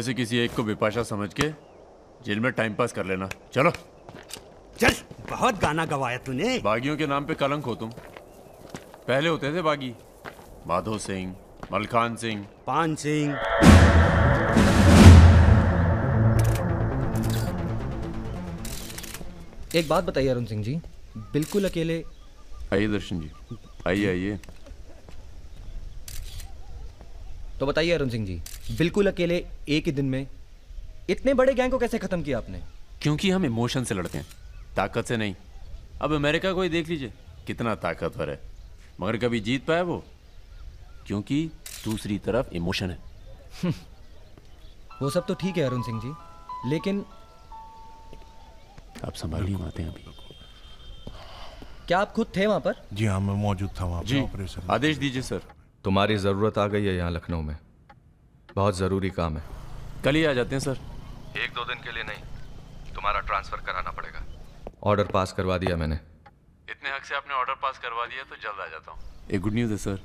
में से किसी एक को बिपाशा समझ के जेल में टाइम पास कर लेना। चलो चल, बहुत गाना गवाया तूने। बागियों के नाम पे कलंक हो तुम। पहले होते थे बागी, माधो सिंह, मलखान सिंह, पान सिंह। एक बात बताइए अरुण सिंह जी, बिल्कुल अकेले। आइए दर्शन जी, आइए आइए। तो बताइए अरुण सिंह जी, बिल्कुल अकेले एक ही दिन में इतने बड़े गैंग को कैसे खत्म किया आपने? क्योंकि हम इमोशन से लड़ते हैं, ताकत से नहीं। अब अमेरिका को ही देख लीजिए, कितना ताकतवर है, मगर कभी जीत पाया वो? क्योंकि दूसरी तरफ इमोशन है। वो सब तो ठीक है अरुण सिंह जी, लेकिन आप संभालिए बातें अभी। क्या आप खुद थे वहां पर? जी हाँ, मैं मौजूद था वहाँ जी, पे ऑपरेशन। आदेश दीजिए सर। तुम्हारी ज़रूरत आ गई है यहाँ लखनऊ में, बहुत ज़रूरी काम है। कल ही आ जाते हैं सर। 1-2 दिन के लिए नहीं, तुम्हारा ट्रांसफ़र कराना पड़ेगा। ऑर्डर पास करवा दिया मैंने। इतने हक से आपने ऑर्डर पास करवा दिया तो जल्द आ जाता हूँ। एक गुड न्यूज़ है सर,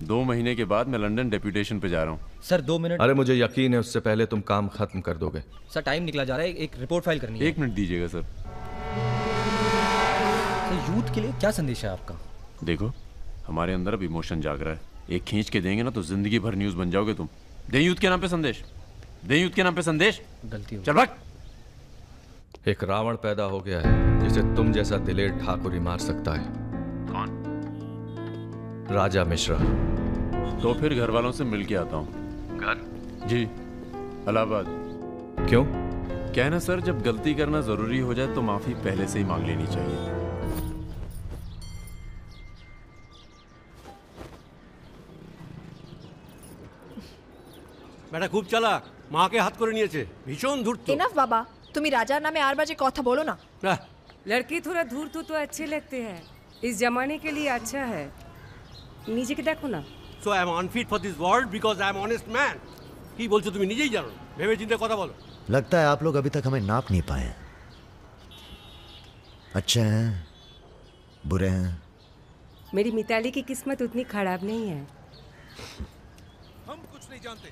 2 महीने के बाद मैं लंदन डेप्यूटेशन पे जा रहा हूँ। Sir 2 minute. अरे मुझे यकीन है उससे पहले तुम काम खत्म कर दोगे। सर टाइम निकला जा रहा है, एक रिपोर्ट फाइल करनी है। 1 मिनट दीजिएगा सर। यूथ के लिए क्या संदेश है आपका? देखो, हमारे अंदर अब इमोशन जाग रहा है, एक खींच के देंगे ना तो जिंदगी भर न्यूज़ बन जाओगे तुम। दे यूथ के नाम पे संदेश, दे यूथ के नाम पे संदेश। गलती हो चल भाग। एक रावण पैदा हो गया है जिसे तुम जैसा दिलेर ठाकुर ही मार सकता है। कौन? राजा मिश्रा। तो फिर घर वालों से मिल के आता हूँ। घर? जी, इलाहाबाद। क्यों? क्या है ना सर, जब गलती करना जरूरी हो जाए तो माफी पहले से ही मांग लेनी चाहिए। বেটা খুব চালাক, মাকে হাত করে নিয়েছে, ভীষণ ধূর্ত। এনাফ বাবা, তুমি রাজার নামে আর বাজে কথা বলো না। लड़की थोड़ा धूर्त तो अच्छे लगते हैं, इस जमाने के लिए अच्छा है। नीचे के देखो ना। So I am unfit for this world because I am honest man. কি বলছো তুমি নিজেই জানো, ভেবে চিন্তে কথা বলো। लगता है आप लोग अभी तक हमें नाप नहीं पाए हैं। अच्छे हैं, बुरे हैं। मेरी मिताली की किस्मत उतनी खराब नहीं है। हम कुछ नहीं जानते,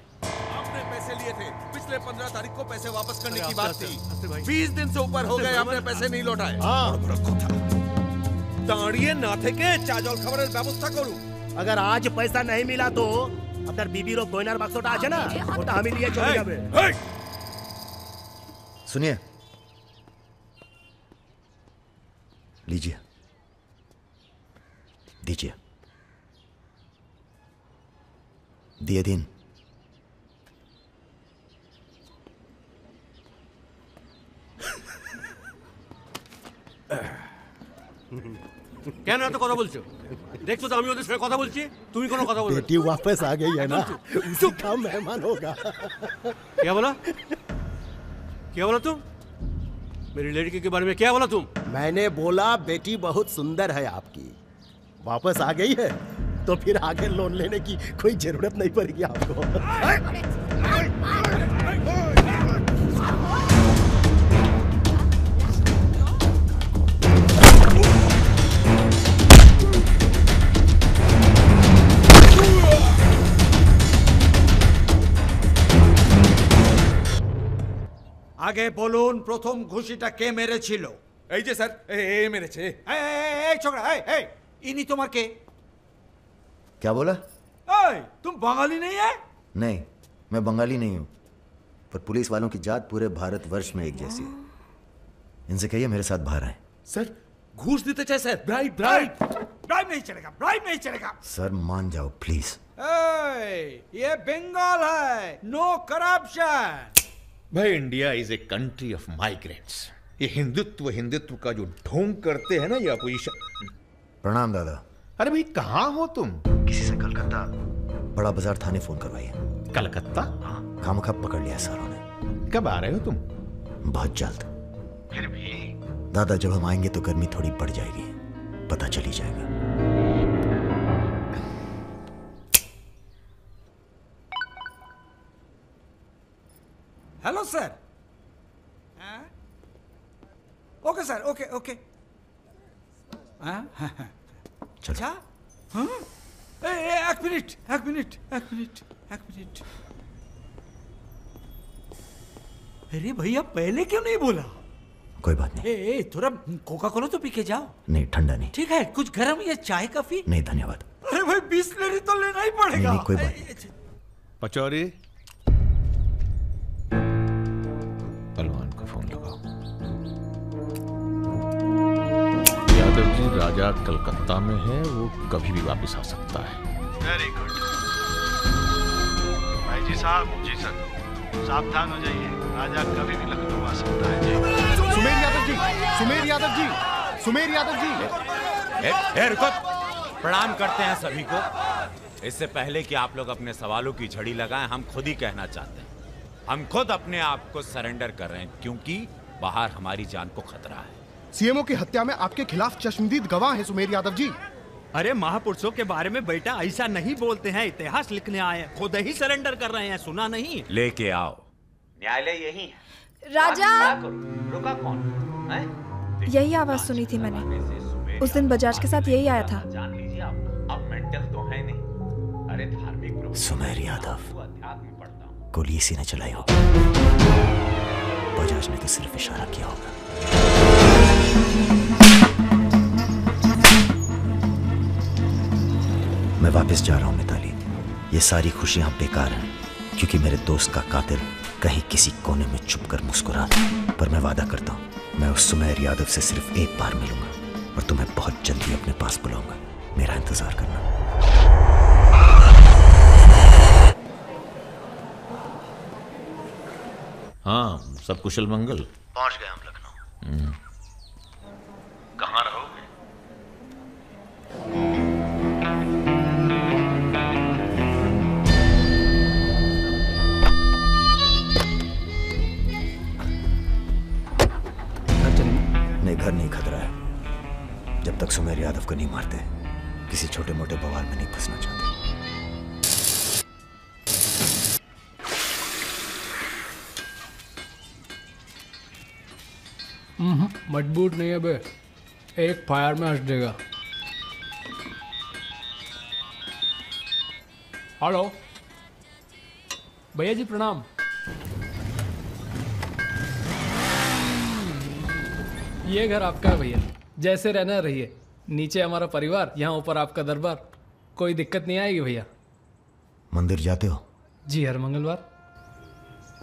आपने पैसे लिए थे, पिछले 15 तारीख को पैसे वापस करने की बात थी। 20 दिन से ऊपर हो गए, आपने पैसे नहीं लौटाए। दाঁড়িয়ে না থেকে চা জল খাবারের ব্যবস্থা করুন। अगर आज पैसा नहीं मिला तो আপনার বিবির গয়নার বাক্সটা আছে না, ওটা আমি নিয়ে চলে যাবে। सुनिए, लीजिए, दीजिए। दिए दिन। কেন এত কথা বলছো? দেখছো তো আমি ওদের সঙ্গে কথা বলছি, তুমি কোনো কথা বলছো? बेटी वापस आ गई है ना, उसी का मेहमान होगा। क्या बोला? क्या बोला तुम? मेरी लड़की के बारे में क्या बोला तुम? मैंने बोला बेटी बहुत सुंदर है आपकी, वापस आ गई है तो फिर आगे लोन लेने की कोई जरूरत नहीं पड़ेगी आपको। আগে বলুন প্রথম ঘুষিটা কে মেরেছিল? এই যে স্যার, এ মেরেছে। এই ছোকরা, এই ইনি তোমার কে? क्या बोला? तुम बंगाली नहीं है? नहीं, मैं बंगाली नहीं हूँ, पर पुलिस वालों की जात पूरे भारतवर्ष में एक जैसी है। इनसे कहिए मेरे साथ बाहर आए। सर घूस देते चाहे सर, ब्राइब ब्राइब नहीं चलेगा, ब्राइब नहीं चलेगा। सर मान जाओ प्लीज। ये बंगाल है, नो करप्शन। भाई India is a country of migrants. ये हिंदुत्व का जो ढोंग करते हैं ना ये अपोजिशन। प्रणाम दादा। अरे भाई कहाँ हो तुम? किसी से कलकत्ता बड़ा बाजार थाने फोन करवाइए। कलकत्ता? हाँ, खामखा पकड़ लिया सारों ने। कब आ रहे हो तुम? बहुत जल्द। फिर भी दादा जब हम आएंगे तो गर्मी थोड़ी बढ़ जाएगी, पता चल ही जाएगा। Hello sir. Okay sir, okay okay. अच्छा, एक मिनट। अरे भैया पहले क्यों नहीं बोला? कोई बात नहीं। ए, थोड़ा कोका कोला तो पी के जाओ। नहीं, ठंडा नहीं। ठीक है, कुछ गर्म या चाय कॉफी? नहीं धन्यवाद। अरे भाई बिस्लरी तो लेना ही पड़ेगा। नहीं, कोई बात नहीं। पचौरी, पहलवान को फोन लगाओ। यादव जी, राजा कलकत्ता में है, वो कभी भी वापस आ सकता है। वेरी गुड भाई जी साहब। जी सर, सावधान हो जाइए, राजा कभी भी लखनऊ आ सकता है। जी सुमेर यादव जी, सुमेर यादव जी, सुमेर यादव जी। रुको, प्रणाम करते हैं सभी को। इससे पहले कि आप लोग अपने सवालों की झड़ी लगाएं, हम खुद ही कहना चाहते हैं, हम खुद अपने आप को सरेंडर कर रहे हैं, क्योंकि बाहर हमारी जान को खतरा है। सीएमओ की हत्या में आपके खिलाफ चश्मदीद गवाह है सुमेर यादव जी। अरे महापुरुषों के बारे में बेटा ऐसा नहीं बोलते हैं, इतिहास लिखने आए हैं, खुद ही सरेंडर कर रहे हैं, सुना नहीं? लेके आओ, न्यायालय यही है। राजा, रुका कौन है? यही आवाज सुनी थी मैंने। उस दिन बजाज के साथ यही आया था। जान लीजिए, अब मेंटल तो है नहीं। अरे धार्मिक सुमेर यादव, गोली इसी ने चलाई होगी। बजाज ने तो सिर्फ इशारा किया होगा। मैं वापस जा रहा हूं मिताली। ये सारी खुशियां बेकार हैं, क्योंकि मेरे दोस्त का कातिल कहीं किसी कोने में छुप कर मुस्कुरा रहा। पर मैं वादा करता हूं, मैं उस सुमेर यादव से सिर्फ एक बार मिलूंगा और तुम्हें बहुत जल्दी अपने पास बुलाऊंगा। मेरा इंतजार करना। हाँ, सब कुशल मंगल। पहुंच गए हम लखनऊ। कहाँ रहोगे? नहीं, घर नहीं खतरा है। जब तक सुमेर यादव को नहीं मारते, किसी छोटे मोटे बवाल में नहीं फंसना चाहते। मजबूत नहीं है बे, एक फायर में हंस देगा। हेलो भैया जी, प्रणाम। ये घर आपका है भैया, जैसे रहना रहिए। नीचे हमारा परिवार, यहाँ ऊपर आपका दरबार। कोई दिक्कत नहीं आएगी भैया। मंदिर जाते हो? जी, हर मंगलवार।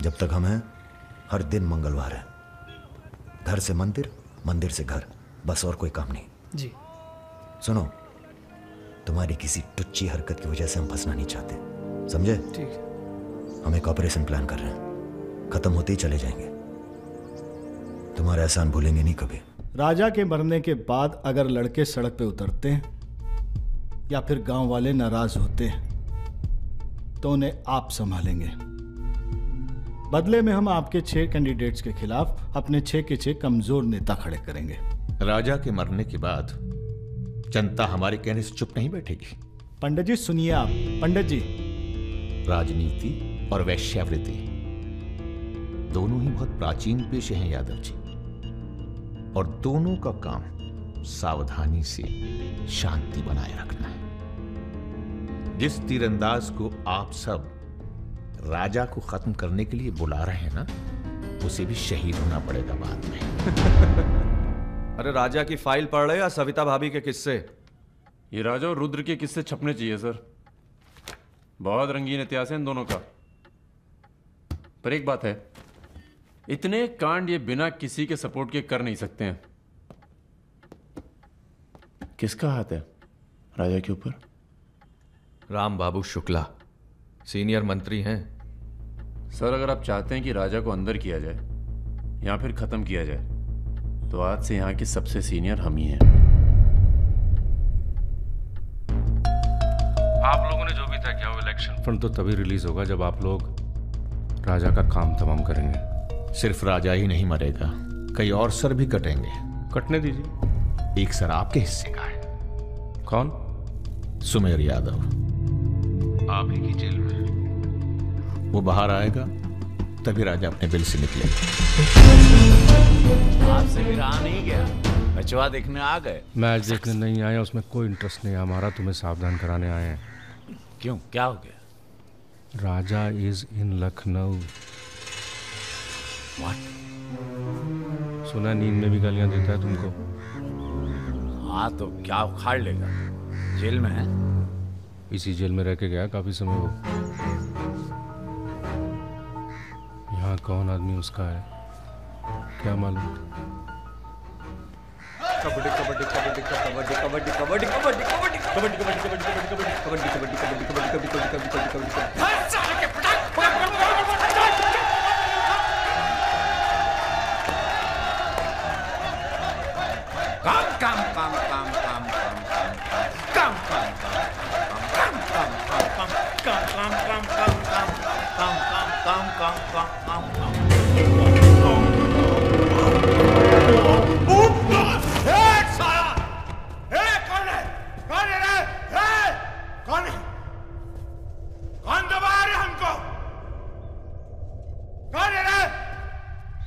जब तक हम हैं, हर दिन मंगलवार है। घर से मंदिर, मंदिर से घर, बस और कोई काम नहीं। जी। सुनो, तुम्हारी किसी टुच्ची हरकत की वजह से हम फंसना नहीं चाहते, समझे? ठीक है। हम एक ऑपरेशन प्लान कर रहे हैं, खत्म होते ही चले जाएंगे। तुम्हारा एहसान भूलेंगे नहीं कभी। राजा के मरने के बाद अगर लड़के सड़क पे उतरते हैं या फिर गांव वाले नाराज होते हैं तो उन्हें आप संभालेंगे। बदले में हम आपके 6 कैंडिडेट्स के खिलाफ अपने 6 के 6 कमजोर नेता खड़े करेंगे। राजा के मरने के बाद जनता हमारे कहने से चुप नहीं बैठेगी। पंडित जी सुनिए आप। पंडित जी, राजनीति और वैश्यावृत्ति दोनों ही बहुत प्राचीन पेशे हैं यादव जी, और दोनों का काम सावधानी से शांति बनाए रखना है। जिस तीरंदाज को आप सब राजा को खत्म करने के लिए बुला रहे हैं ना, उसे भी शहीद होना पड़ेगा बाद में। अरे राजा की फाइल पढ़ रहे या सविता भाभी के किस्से? ये राजा और रुद्र के किस्से छपने चाहिए सर। बहुत रंगीन इतिहास है इन दोनों का। पर एक बात है, इतने कांड ये बिना किसी के सपोर्ट के कर नहीं सकते हैं। किसका हाथ है राजा के ऊपर? राम बाबू शुक्ला सीनियर मंत्री हैं। सर, अगर आप चाहते हैं कि राजा को अंदर किया जाए या फिर खत्म किया जाए, तो आज से यहाँ के सबसे सीनियर हम ही हैं। आप लोगों ने जो भी तय किया वो इलेक्शन फंड तो तभी रिलीज होगा जब आप लोग राजा का काम तमाम करेंगे। सिर्फ राजा ही नहीं मरेगा, कई और सर भी कटेंगे। कटने दीजिए। एक सर आपके हिस्से का है। कौन? सुमेर यादव। आप ही की जेल में। वो बाहर आएगा तभी राजा अपने बिल से निकलेगा। आपसे भी रहा नहीं गया, बचवा देखने आ गए। मैच देखने नहीं आए, उसमें कोई इंटरेस्ट नहीं है हमारा। तुम्हें सावधान कराने आए हैं। क्यों, क्या हो गया? राजा इज इन लखनऊ। सुना नींद में भी गालियां देता है तुमको। हाँ तो क्या उखाड़ लेगा? जेल में है। इसी जेल में रह के गया काफी समय वो। यहाँ कौन आदमी उसका है क्या मालूम। कबड्डी कबड्डी कबड्डी कबड्डी कबड्डी कबड्डी कबड्डी कबड्डी कबड्डी कबड्डी कबड्डी कबड्डी कबड्डी कबड्डी कबड्डी कबड्डी कबड्डी कबड्डी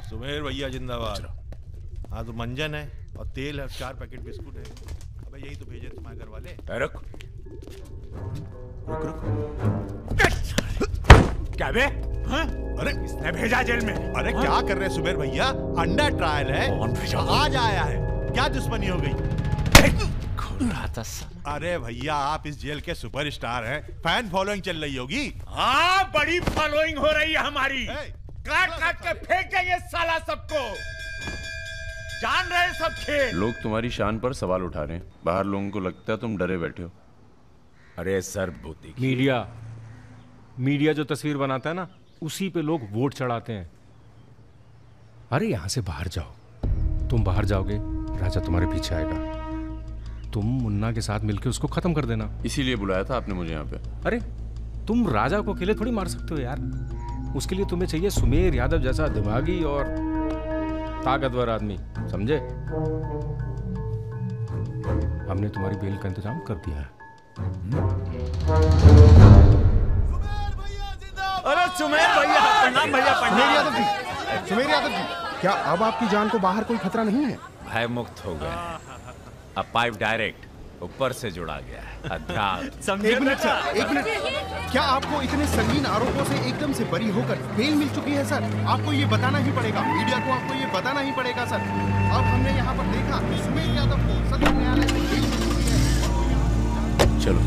सुमेर भैया जिंदाबाद। हाँ तो मंजन है और तेल है, 4 पैकेट बिस्कुट है। अबे यही तो भेजे तुम्हारे घर वाले। रुक रुक रुक। क्या बे? हाँ? अरे इसने भेजा जेल में। अरे क्या कर रहे हैं सुमेर भैया? अंडर ट्रायल है। कौन भेजा? आज आया है। क्या दुश्मनी हो गई? अरे भैया आप इस जेल के सुपरस्टार हैं, फैन फॉलोइंग चल रही होगी। हाँ बड़ी फॉलोइंग हो रही है हमारी। काट काट के फेंक देंगे साला सबको। जान रहे सब खेल। लोग तुम्हारी शान पर सवाल उठा रहे हैं। बाहर लोगों को लगता है तुम डरे बैठे हो। अरे सर भूती मीडिया जो तस्वीर बनाता है ना, उसी पे लोग वोट चढ़ाते हैं। अरे यहां से बाहर जाओ। तुम बाहर जाओगे, राजा तुम्हारे पीछे आएगा। तुम मुन्ना के साथ मिलकर उसको खत्म कर देना। इसीलिए बुलाया था आपने मुझे यहाँ पे। अरे तुम राजा को अकेले थोड़ी मार सकते हो यार। उसके लिए तुम्हें चाहिए सुमेर यादव जैसा दिमागी और ताकतवर आदमी, समझे? हमने तुम्हारी बेल का इंतजाम कर दिया है। अरे सुमेर भैया, प्रणाम भैया, सुमेर यादव जी, सुमेर यादव जी, क्या अब आपकी जान को बाहर कोई खतरा नहीं है? भय मुक्त हो गए। अब पाइप डायरेक्ट ऊपर से जुड़ा गया है। अध्यात्म। एक मिनट सर, एक मिनट। क्या आपको इतने संगीन आरोपों से एकदम से बरी होकर बेल मिल चुकी है सर? आपको ये बताना ही पड़ेगा, मीडिया को आपको ये बताना ही पड़ेगा सर। अब हमने यहाँ पर देखा कि सुमेर यादव को सदर न्यायालय से बेल मिल चुकी है। चलो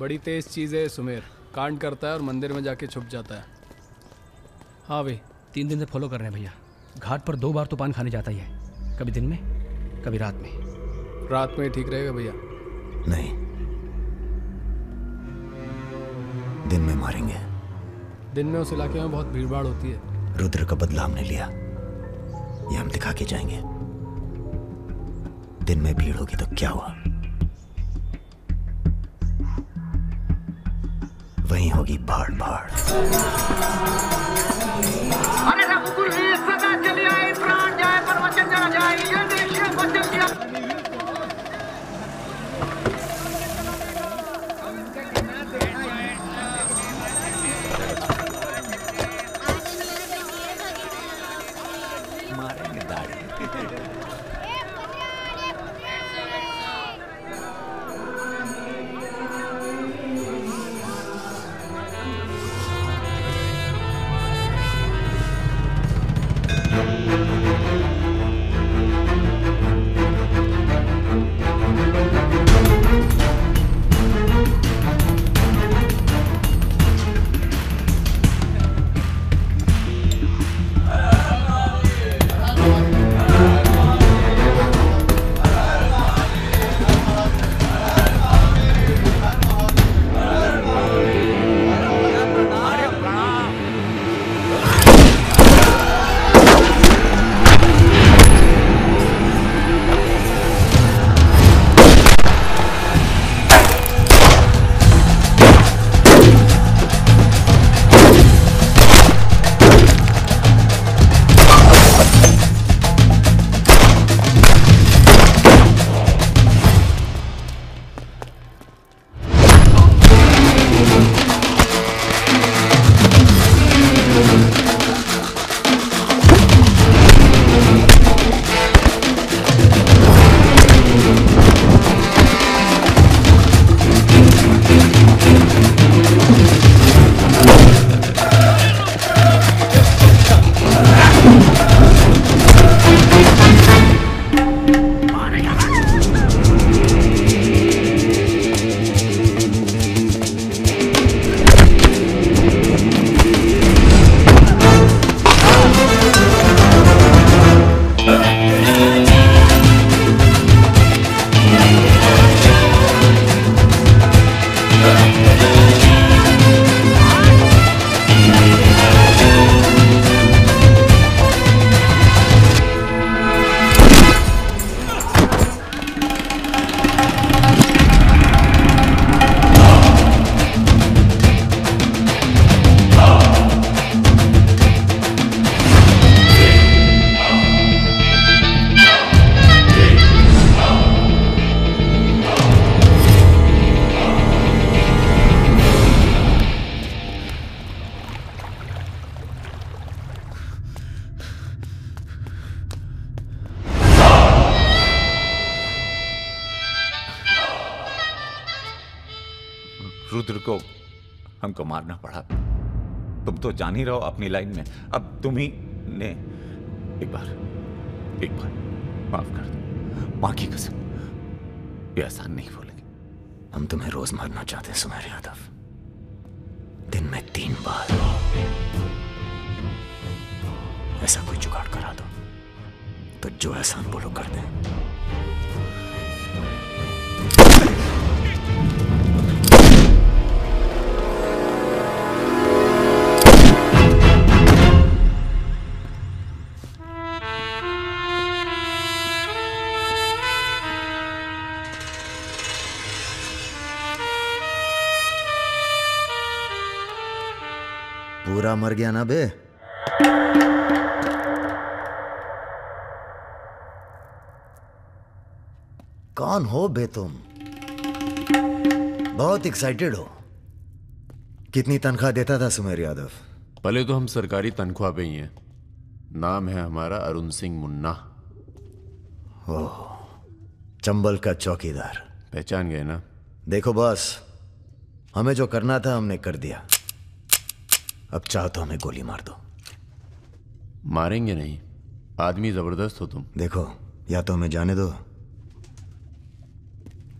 बड़ी तेज चीज है सुमेर। कांड करता है और मंदिर में जाके छुप जाता है। हाँ भाई, 3 दिन से फॉलो कर रहे हैं भैया। घाट पर 2 बार तो पान खाने जाता ही है, कभी दिन में कभी रात में। रात में ठीक रहेगा भैया? नहीं, दिन में मारेंगे। दिन में उस इलाके में बहुत भीड़भाड़ होती है। रुद्र का बदला हमने लिया, ये हम दिखा के जाएंगे। दिन में भीड़ होगी तो क्या हुआ, वहीं होगी भाड़ भाड़। अरे रघुकुल ही सदा चले आए, प्राण जाए पर वचन न जाए, ये देश वचन दिया। मारेंगे दाढ़ी। रुद्र को हमको मारना पड़ा। तुम तो जान ही रहो अपनी लाइन में। अब तुम ही ने एक बार माफ कर दो। मां की कसम, ये आसान नहीं भूलेंगे। हम तुम्हें रोज मारना चाहते हैं सुमेर यादव, दिन में 3 बार। ऐसा कोई जुगाड़ करा दो तो जो एहसान बोलो कर दें। पूरा मर गया ना बे? कौन हो बे तुम? बहुत एक्साइटेड हो। कितनी तनख्वाह देता था सुमेर यादव? पहले तो हम सरकारी तनख्वाह पे ही हैं। नाम है हमारा अरुण सिंह मुन्ना। ओह, चंबल का चौकीदार। पहचान गए ना? देखो बॉस, हमें जो करना था हमने कर दिया। अब चाहो तो हमें गोली मार दो। मारेंगे नहीं, आदमी जबरदस्त हो तुम। देखो, या तो हमें जाने दो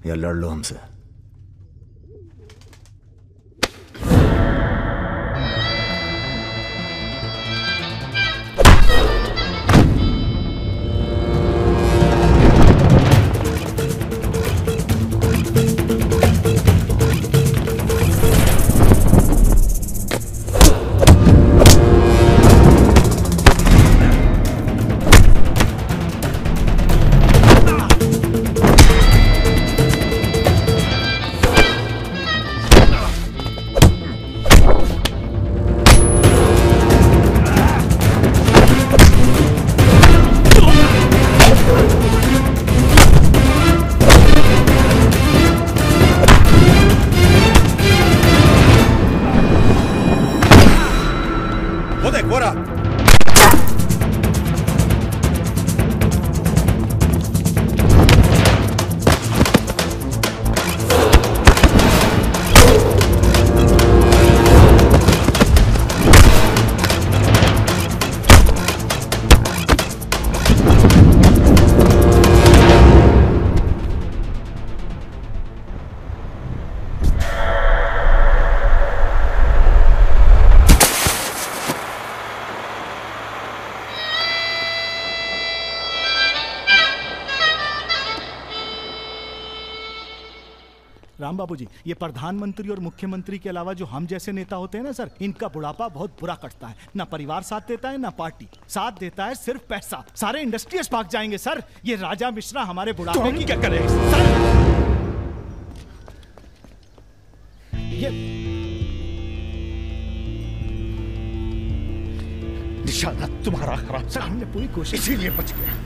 या लड़ लो हमसे। राम बाबू जी, ये प्रधानमंत्री और मुख्यमंत्री के अलावा जो हम जैसे नेता होते हैं ना सर, इनका बुढ़ापा बहुत बुरा कटता है। ना परिवार साथ देता है ना पार्टी साथ देता है, सिर्फ पैसा। सारे इंडस्ट्रियल्स भाग जाएंगे सर। ये राजा मिश्रा हमारे बुढ़ापे तो हम की क्या करें सर? ये निशाना तुम्हारा खराब सर, हमने पूरी कोशिश, इसीलिए बच गया।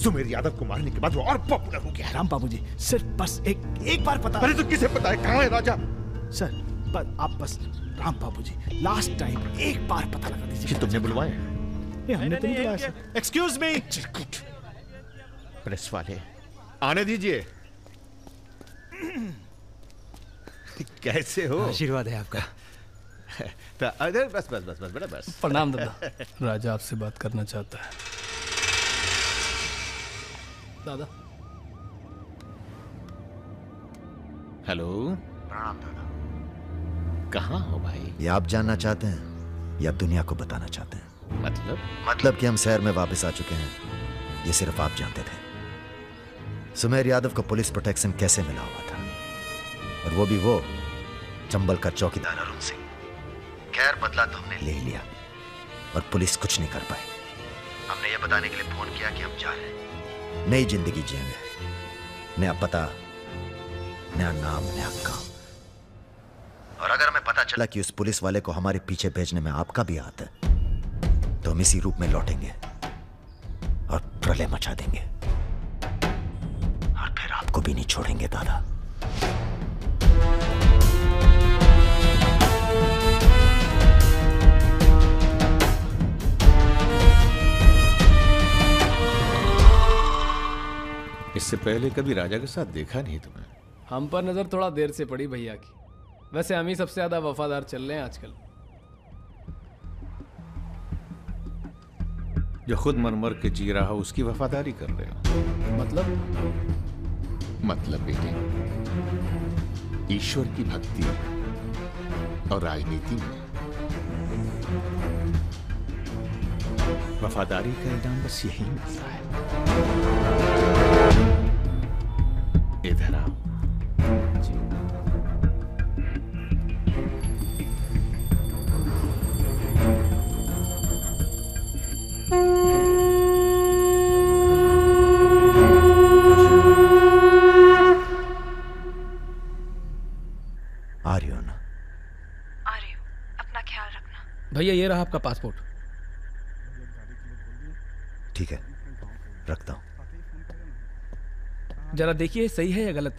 सुमेर यादव को मारने के बाद वो और पॉपुलर हो गया। राम बाबू जी, सिर्फ बस एक बार पता। अरे तो किसे पता है कहाँ है राजा? सर पर आप बस, राम बाबू जी, लास्ट टाइम एक बार पता लगा दीजिए। तुमने बुलवाया? ये हमने तो नहीं बुलाया सर। Excuse me. प्रेस वाले आने दीजिए। कैसे हो? आशीर्वाद है आपका। तो अरे बस बस बस बस बेटा बस। प्रणाम दादा। राजा आपसे बात करना चाहता है। दादा। हेलो। प्रणाम दादा। कहाँ हो भाई? ये आप जानना चाहते हैं या दुनिया को बताना चाहते हैं? मतलब कि हम शहर में वापस आ चुके हैं, ये सिर्फ आप जानते थे। सुमेर यादव को पुलिस प्रोटेक्शन कैसे मिला हुआ था, और वो भी वो चंबल का चौकीदार अरुण सिंह। खैर, बदला तो हमने ले लिया और पुलिस कुछ नहीं कर पाई। हमने ये बताने के लिए फोन किया कि हम जा रहे हैं, नई जिंदगी जिएंगे, नया पता, नया नाम, नया काम। और अगर हमें पता चला कि उस पुलिस वाले को हमारे पीछे भेजने में आपका भी हाथ है, तो हम इसी रूप में लौटेंगे और प्रलय मचा देंगे, और फिर आपको भी नहीं छोड़ेंगे दादा। इससे पहले कभी राजा के साथ देखा नहीं तुम्हें? हम पर नजर थोड़ा देर से पड़ी भैया की। वैसे हम ही सबसे ज्यादा वफादार चल रहे हैं आजकल। जो खुद मर के जी रहा हो उसकी वफादारी कर रहे हो। मतलब बेटे, ईश्वर की भक्ति और राजनीति में वफादारी का इनाम बस यही मिलता है। इधर आओ। आ रही हो ना? आ रही हूँ, अपना ख्याल रखना। भैया ये रहा आपका पासपोर्ट। ठीक है, रखता हूँ। जरा देखिए सही है या गलत।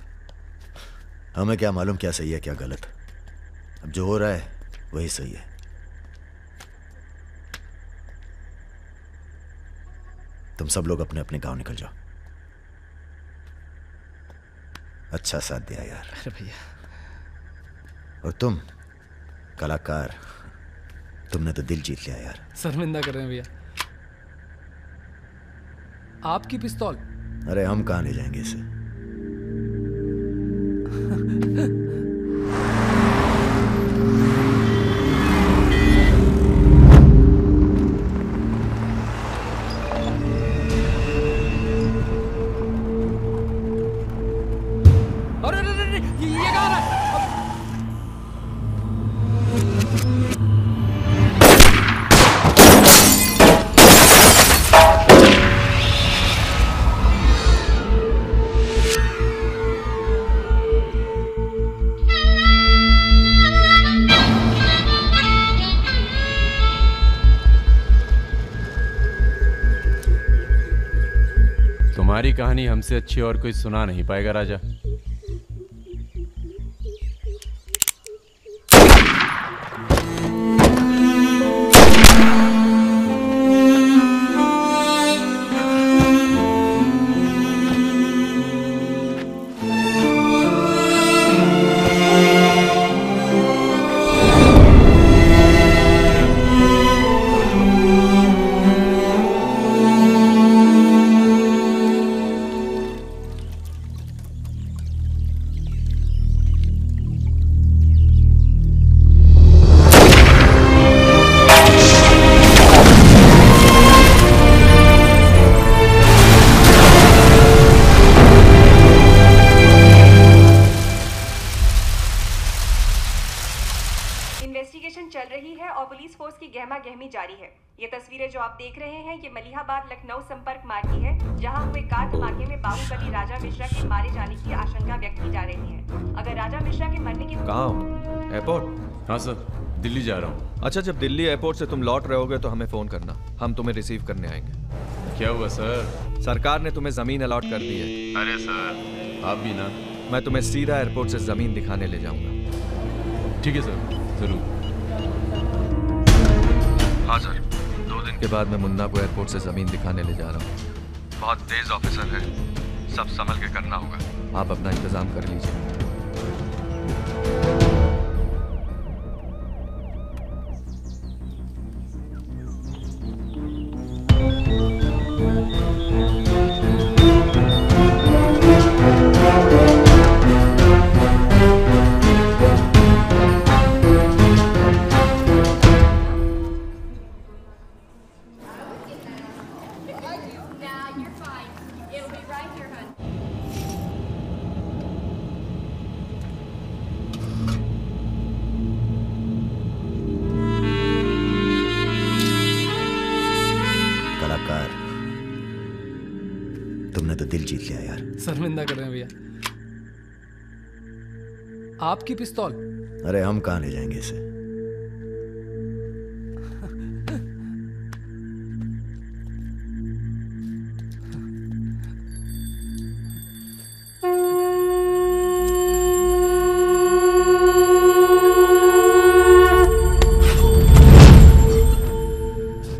हमें क्या मालूम क्या सही है क्या गलत। अब जो हो रहा है वही सही है। तुम सब लोग अपने अपने गांव निकल जाओ। अच्छा साथ दिया यार। अरे भैया। और तुम कलाकार, तुमने तो दिल जीत लिया यार। शर्मिंदा कर रहे हैं भैया। आपकी पिस्तौल? अरे हम कहां ले जाएंगे इसे। अरे ये कहाँ रहा है? तुम्हारी कहानी हमसे अच्छी और कोई सुना नहीं पाएगा राजा। इन्वेस्टिगेशन चल रही है और पुलिस फोर्स की गहमा गहमी जारी है। ये तस्वीरें जो आप देख रहे हैं ये मलिहाबाद लखनऊ संपर्क मार्ग की है, जहां हुए कार धमाके में बाहुबली राजा मिश्रा के मारे जाने की आशंका व्यक्त की जा रही है। अगर राजा मिश्रा के मरने की कहाँ हो? एयरपोर्ट? हाँ सर, दिल्ली जा रहा हूँ। अच्छा, जब दिल्ली एयरपोर्ट से तुम लौट रहे होगे तो हमें फोन करना, हम तुम्हें रिसीव करने आएंगे। क्या हुआ सर? सरकार ने तुम्हें जमीन अलॉट कर दी है। अरे सर आप भी ना। मैं तुम्हें सीधा एयरपोर्ट से जमीन दिखाने ले जाऊंगा। ठीक है सर, जरूर। हाँ सर, 2 दिन के बाद मैं मुन्ना को एयरपोर्ट से जमीन दिखाने ले जा रहा हूँ। बहुत तेज ऑफिसर है, सब संभल के करना होगा। आप अपना इंतजाम कर लीजिए। तुमने तो दिल जीत लिया यार। शर्मिंदा कर रहे हैं भैया। आपकी पिस्तौल? अरे हम कहां ले जाएंगे इसे।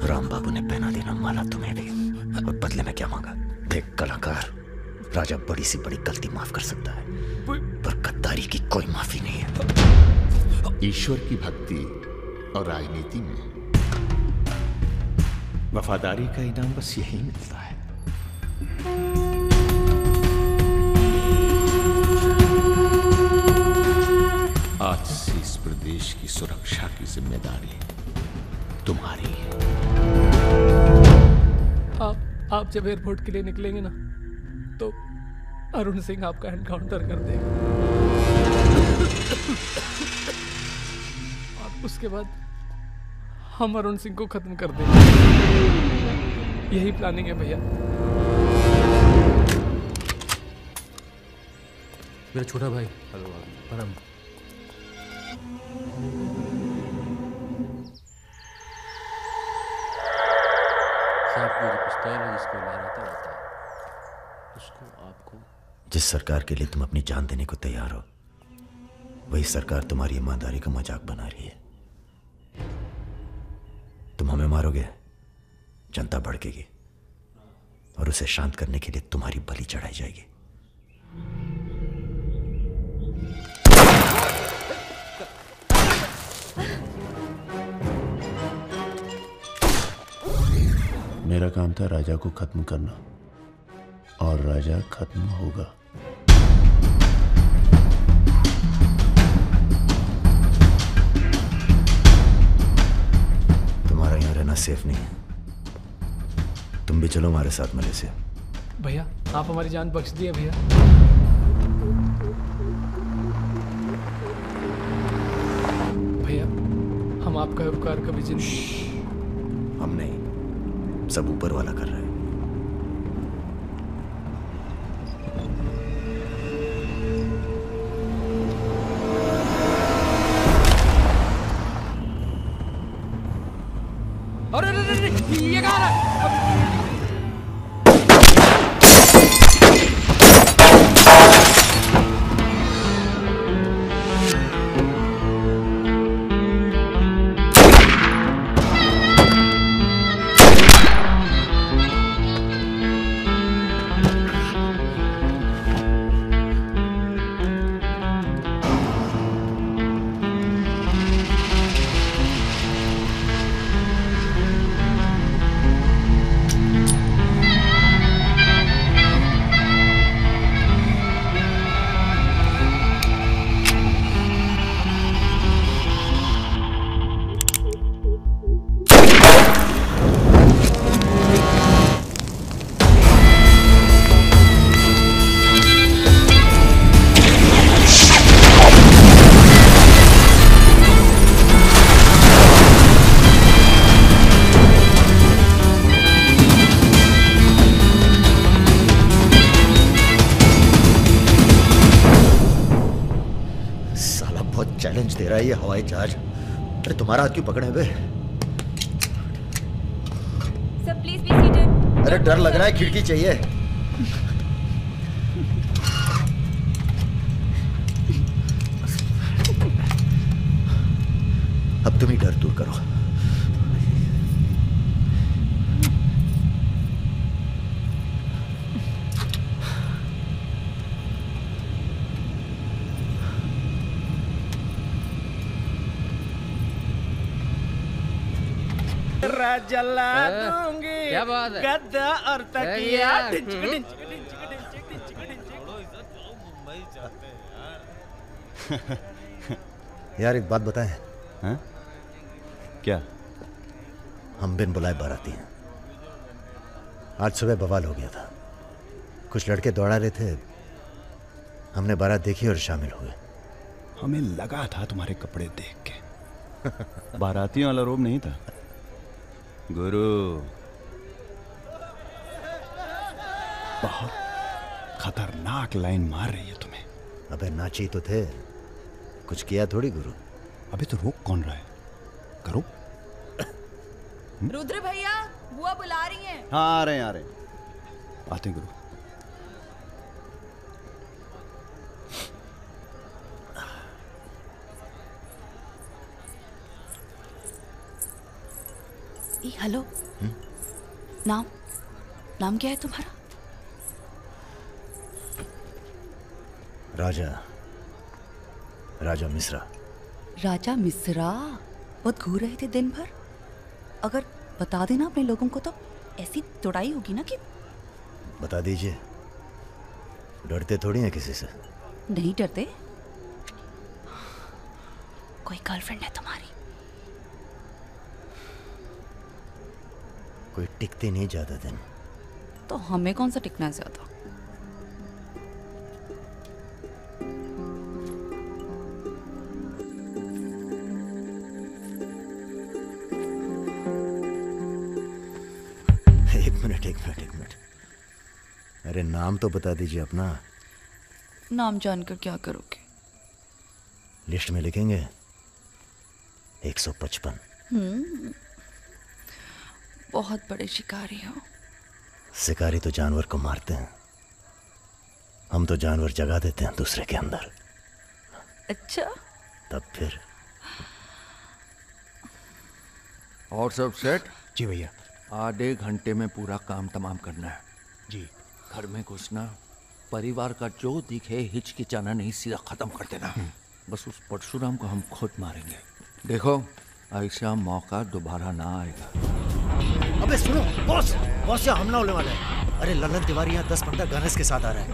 राम बाबू ने पहना देना माला तुम्हें भी, और बदले में क्या मांगा? देख कलाकार, राजा बड़ी सी बड़ी गलती माफ कर सकता है, पर गद्दारी की कोई माफी नहीं है। ईश्वर की भक्ति और राजनीति में वफादारी का इनाम बस यही मिलता है। आज से इस प्रदेश की सुरक्षा की जिम्मेदारी तुम्हारी है। आप जब एयरपोर्ट के लिए निकलेंगे ना, तो अरुण सिंह आपका एनकाउंटर कर देगा और उसके बाद हम अरुण सिंह को खत्म कर देंगे। यही प्लानिंग है भैया। मेरा छोटा भाई। हेलो परम। पिस्तौल है जिसको लहराता रहता है, उसको आपको। जिस सरकार के लिए तुम अपनी जान देने को तैयार हो, वही सरकार तुम्हारी ईमानदारी का मजाक बना रही है। तुम हमें मारोगे, जनता भड़केगी और उसे शांत करने के लिए तुम्हारी बलि चढ़ाई जाएगी। मेरा काम था राजा को खत्म करना, और राजा खत्म होगा। तुम्हारा यहां रहना सेफ नहीं है। तुम भी चलो हमारे साथ मलेशिया। भैया आप हमारी जान बख्श दिए भैया। भैया हम आपका उपकार कभी जिंदगी। हम नहीं, सब ऊपर वाला कर रहा है। अरे ये कहाँ है? चैलेंज दे रहा है ये हवाई जहाज। अरे तुम्हारा हाथ क्यों पकड़े बे? Sir please be seated. अरे डर लग रहा है, खिड़की चाहिए। अब तुम ही डर दूर करो। जला दूंगी क्या बात है? गद्दा और तकिया। यार एक बात बताएं। हाँ? क्या? हम बिन बुलाए बाराती हैं। आज सुबह बवाल हो गया था। कुछ लड़के दौड़ा रहे थे, हमने बारात देखी और शामिल हुए। हमें लगा था तुम्हारे कपड़े देख के बारातियों वाला रोब नहीं था गुरु। बहुत खतरनाक लाइन मार रही है तुम्हें। अबे नाची तो थे, कुछ किया थोड़ी गुरु। अबे तो रोक कौन रहा है? करो। रुद्र भैया बुआ बुला रही हैं। हाँ आ रहे हैं आते हैं गुरु। हेलो। नाम क्या है तुम्हारा? राजा मिश्रा। राजा मिश्रा बहुत घूर रहे थे दिन भर। अगर बता देना अपने लोगों को तो ऐसी तोड़ाई होगी ना कि। बता दीजिए, डरते थोड़ी हैं किसी से। नहीं डरते। कोई गर्लफ्रेंड है तुम्हारी? कोई टिकते नहीं ज्यादा दिन। तो हमें कौन सा टिकना है ज्यादा? एक मिनट। अरे नाम तो बता दीजिए अपना। नाम जानकर क्या करोगे? लिस्ट में लिखेंगे 155। बहुत बड़े शिकारी हो। शिकारी तो जानवर को मारते हैं, हम तो जानवर जगा देते हैं दूसरे के अंदर। अच्छा, तब फिर। और सब सेट? जी भैया। आधे घंटे में पूरा काम तमाम करना है। जी। घर में घुसना, परिवार का जो दिखे हिचकिचाना नहीं, सीधा खत्म कर देना। बस उस परशुराम को हम खुद मारेंगे। देखो ऐसा मौका दोबारा ना आएगा। अबे सुनो बॉस यहाँ हमला होने वाला है। अरे ललन तिवारी यहाँ 10-15 गनर्स के साथ आ रहा है।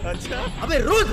अच्छा। अबे रुद।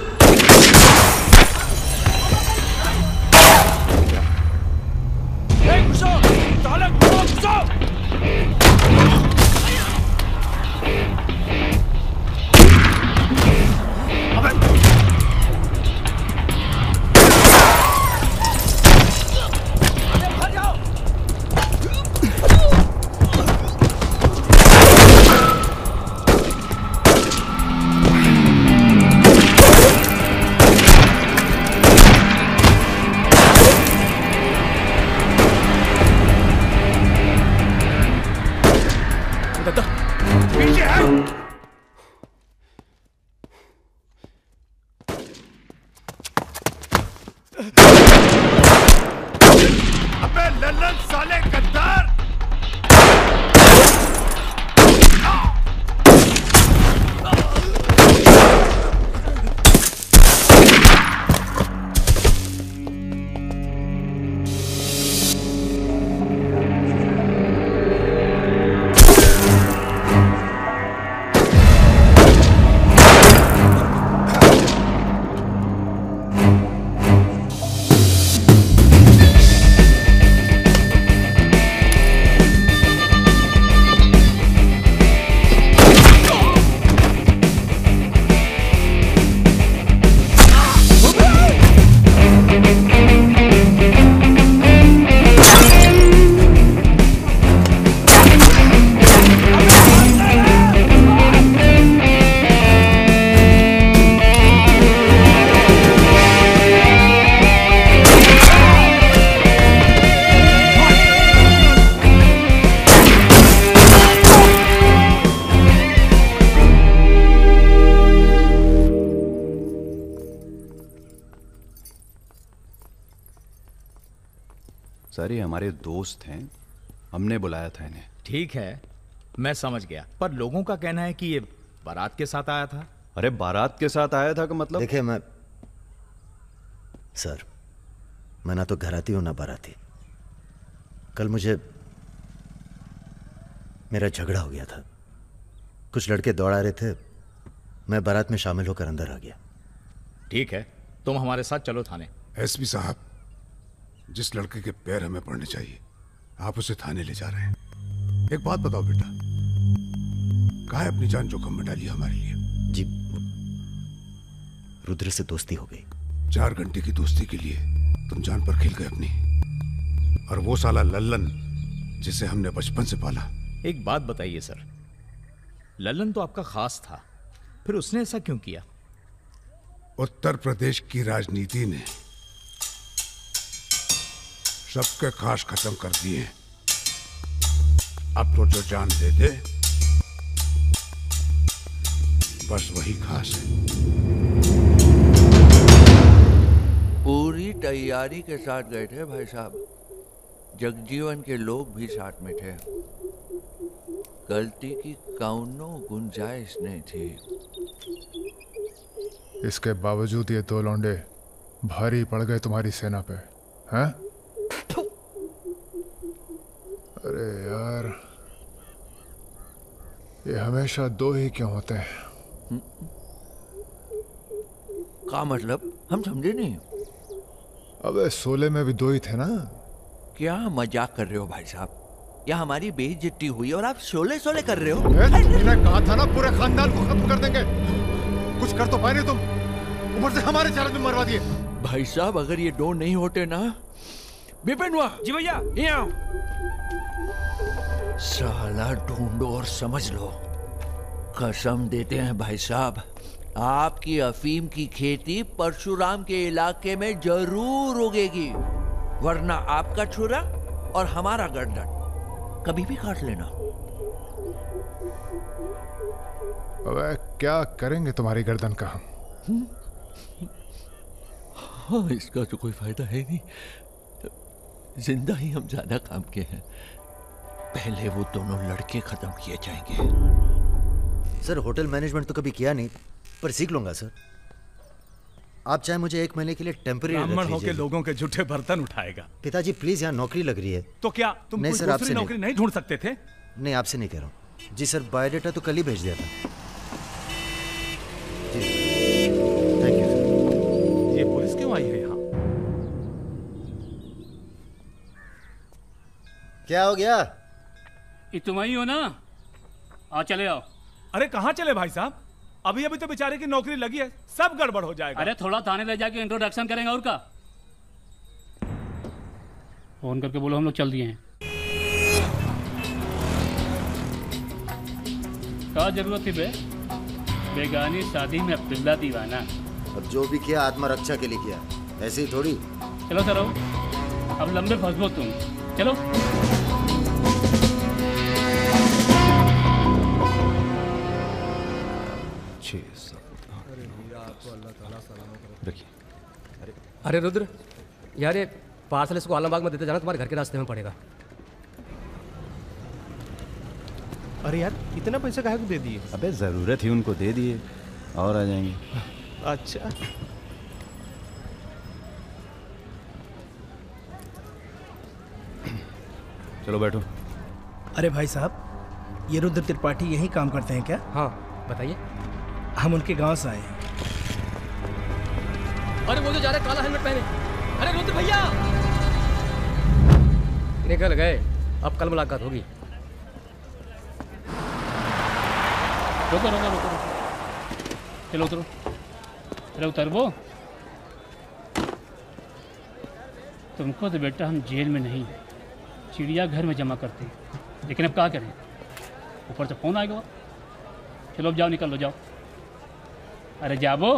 सर ये हमारे दोस्त हैं, हमने बुलाया था इन्हें। ठीक है, मैं समझ गया, पर लोगों का कहना है कि ये बारात के साथ आया था। अरे बारात के साथ आया था का मतलब? देखिए सर, मैं ना तो घराती हूं ना बाराती। कल मेरा झगड़ा हो गया था। कुछ लड़के दौड़ा रहे थे, मैं बारात में शामिल होकर अंदर आ गया। ठीक है, तुम हमारे साथ चलो थाने। एसपी साहब, जिस लड़के के पैर हमें पड़ने चाहिए आप उसे थाने ले जा रहे हैं। एक बात बताओ बेटा, काहे अपनी जान जोखिम में डाली हमारे लिए? जी, रुद्र से दोस्ती हो गई। 4 घंटे की दोस्ती के लिए तुम जान पर खेल गए अपनी, और वो साला लल्लन जिसे हमने बचपन से पाला। एक बात बताइए सर, लल्लन तो आपका खास था, फिर उसने ऐसा क्यों किया? उत्तर प्रदेश की राजनीति ने सबके खास खत्म कर दिए। अब तो जो जान दे दे बस वही खास है। पूरी तैयारी के साथ गए थे भाई साहब, जगजीवन के लोग भी साथ में थे, गलती की कौनो गुंजाइश नहीं थी। इसके बावजूद ये 2 लौंडे भारी पड़ गए तुम्हारी सेना पे। हैं? अरे यार, ये हमेशा दो ही क्यों होते हैं? क्या मतलब? हम समझे नहीं। अबे सोले में भी दो ही थे ना? क्या मजाक कर रहे हो भाई साहब? या हमारी बेइज्जती हुई और आप शोले शोले कर रहे हो? तुमने कहा था ना पूरे खानदान को खत्म कर देंगे। कुछ कर तो पाए नहीं तुम, ऊपर से हमारे चारों में मरवा दिए। भाई साहब अगर ये दो नहीं होते ना, बिपिन हुआ जी भैया, साला ढूंढो और समझ लो। कसम देते हैं भाई साहब, आपकी अफीम की खेती परशुराम के इलाके में जरूर उगेगी, वरना आपका छुरा और हमारा गर्दन कभी भी काट लेना। अबे क्या करेंगे तुम्हारी गर्दन का हम? हाँ, इसका तो कोई फायदा है नहीं। जिंदा ही हम ज्यादा काम के हैं। पहले वो दोनों लड़के खत्म किए जाएंगे। सर होटल मैनेजमेंट तो कभी किया नहीं, पर सीख लूंगा सर। आप चाहे मुझे 1 महीने के लिए टेम्पररी ब्राह्मण होके लोगों के झूठे बर्तन उठाएगा। पिताजी प्लीज, यहाँ नौकरी लग रही है। तो क्या तुम नहीं कोई सर, दूसरी नौकरी नहीं ढूंढ सकते थे? नहीं, आपसे नहीं कह रहा हूँ जी सर। बायोडेटा तो कल ही भेज दिया था जी। Thank you sir. ये पुलिस क्यों आई है यहाँ? क्या हो गया? ये तुम ही हो ना? आओ चले आओ। अरे कहाँ चले भाई साहब? अभी अभी तो बेचारे की नौकरी लगी है, सब गड़बड़ हो जाएगा। अरे थोड़ा थाने ले जाके इंट्रोडक्शन करेंगे और का। फोन करके बोलो हम लोग चल दिए हैं। क्या जरूरत थी बे? बेगानी शादी में अब्दुल्ला दीवाना। अब जो भी किया आत्मा रक्षा के लिए किया, ऐसे ही थोड़ी। चलो सर, अब लंबे फंसबो तुम। चलो अरे रुद्र यार, ये पार्सल इसको आलमबाग में देते जाना, तुम्हारे घर के रास्ते में पड़ेगा। अरे यार, इतना पैसा काहे को दे दिए? अबे जरूरत ही उनको दे दिए, और आ जाएंगे। अच्छा चलो बैठो। अरे भाई साहब, ये रुद्र त्रिपाठी यही काम करते हैं क्या? हाँ बताइए। हम उनके गांव से आए हैं। अरे वो जो जा रहे काला हेलमेट पहने, अरे रुद्र भैया निकल गए। अब कल मुलाकात होगी। रुको रुको रुको, चलो उतरो। चलो उतर वो। तुमको तो बेटा हम जेल में नहीं, चिड़ियाघर में जमा करते हैं, लेकिन अब क्या करें, ऊपर से फोन आएगा। चलो अब जाओ, निकल लो, जाओ। अरे जाबो।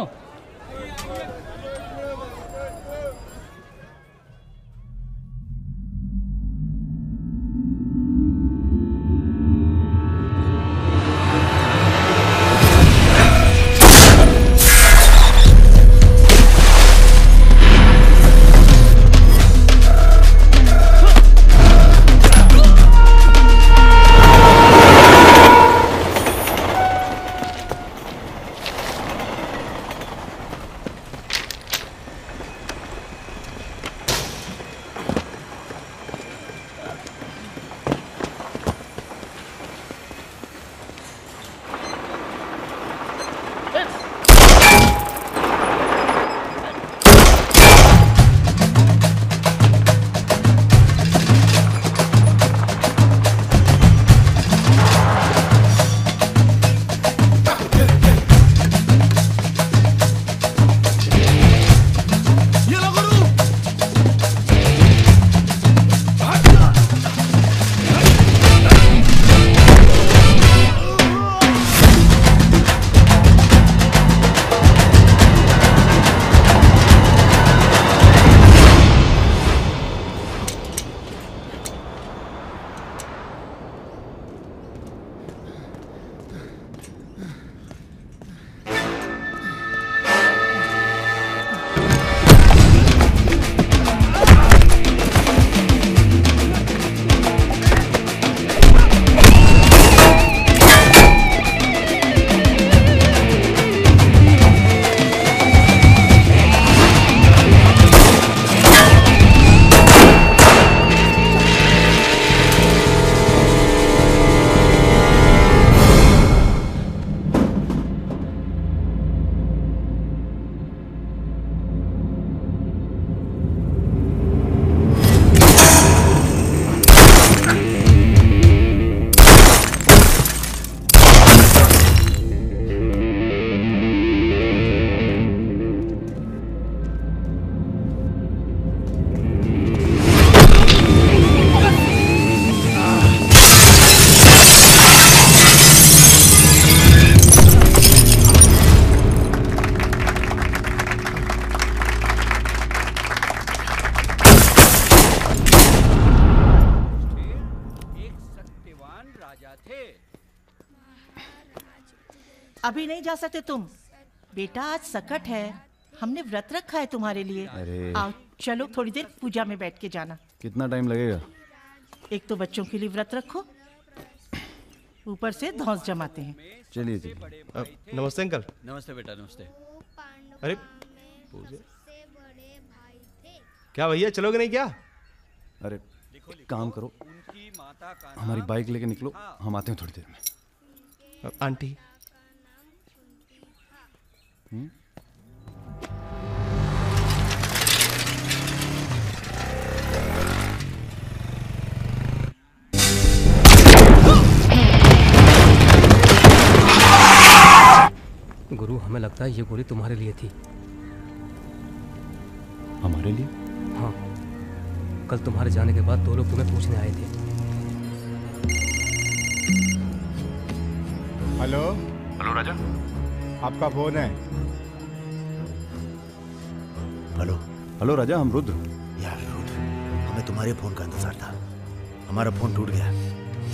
अभी नहीं जा सकते तुम। बेटा आज सकट है, हमने व्रत रखा है तुम्हारे लिए। अरे। आओ चलो थोड़ी देर पूजा में बैठ के जाना। कितना टाइम लगेगा? एक तो बच्चों के लिए व्रत रखो, ऊपर से धौंस जमाते हैं। चलिए चलिए। नमस्ते अंकल। नमस्ते बेटा, नमस्ते। अरे क्या भैया, चलोगे नहीं क्या? अरे एक काम करो, हमारी बाइक लेके निकलो, हम आते हैं थोड़ी देर में। आंटी। गुरु, हमें लगता है ये गोली तुम्हारे लिए थी। हमारे लिए? हाँ, कल तुम्हारे जाने के बाद 2 लोग तुम्हें पूछने आए थे। हेलो। हेलो राजा। आपका फोन है। हेलो। हेलो राजा, हम रुद्र। यार रुद्र, हमें तुम्हारे फोन का इंतजार था। हमारा फोन टूट गया,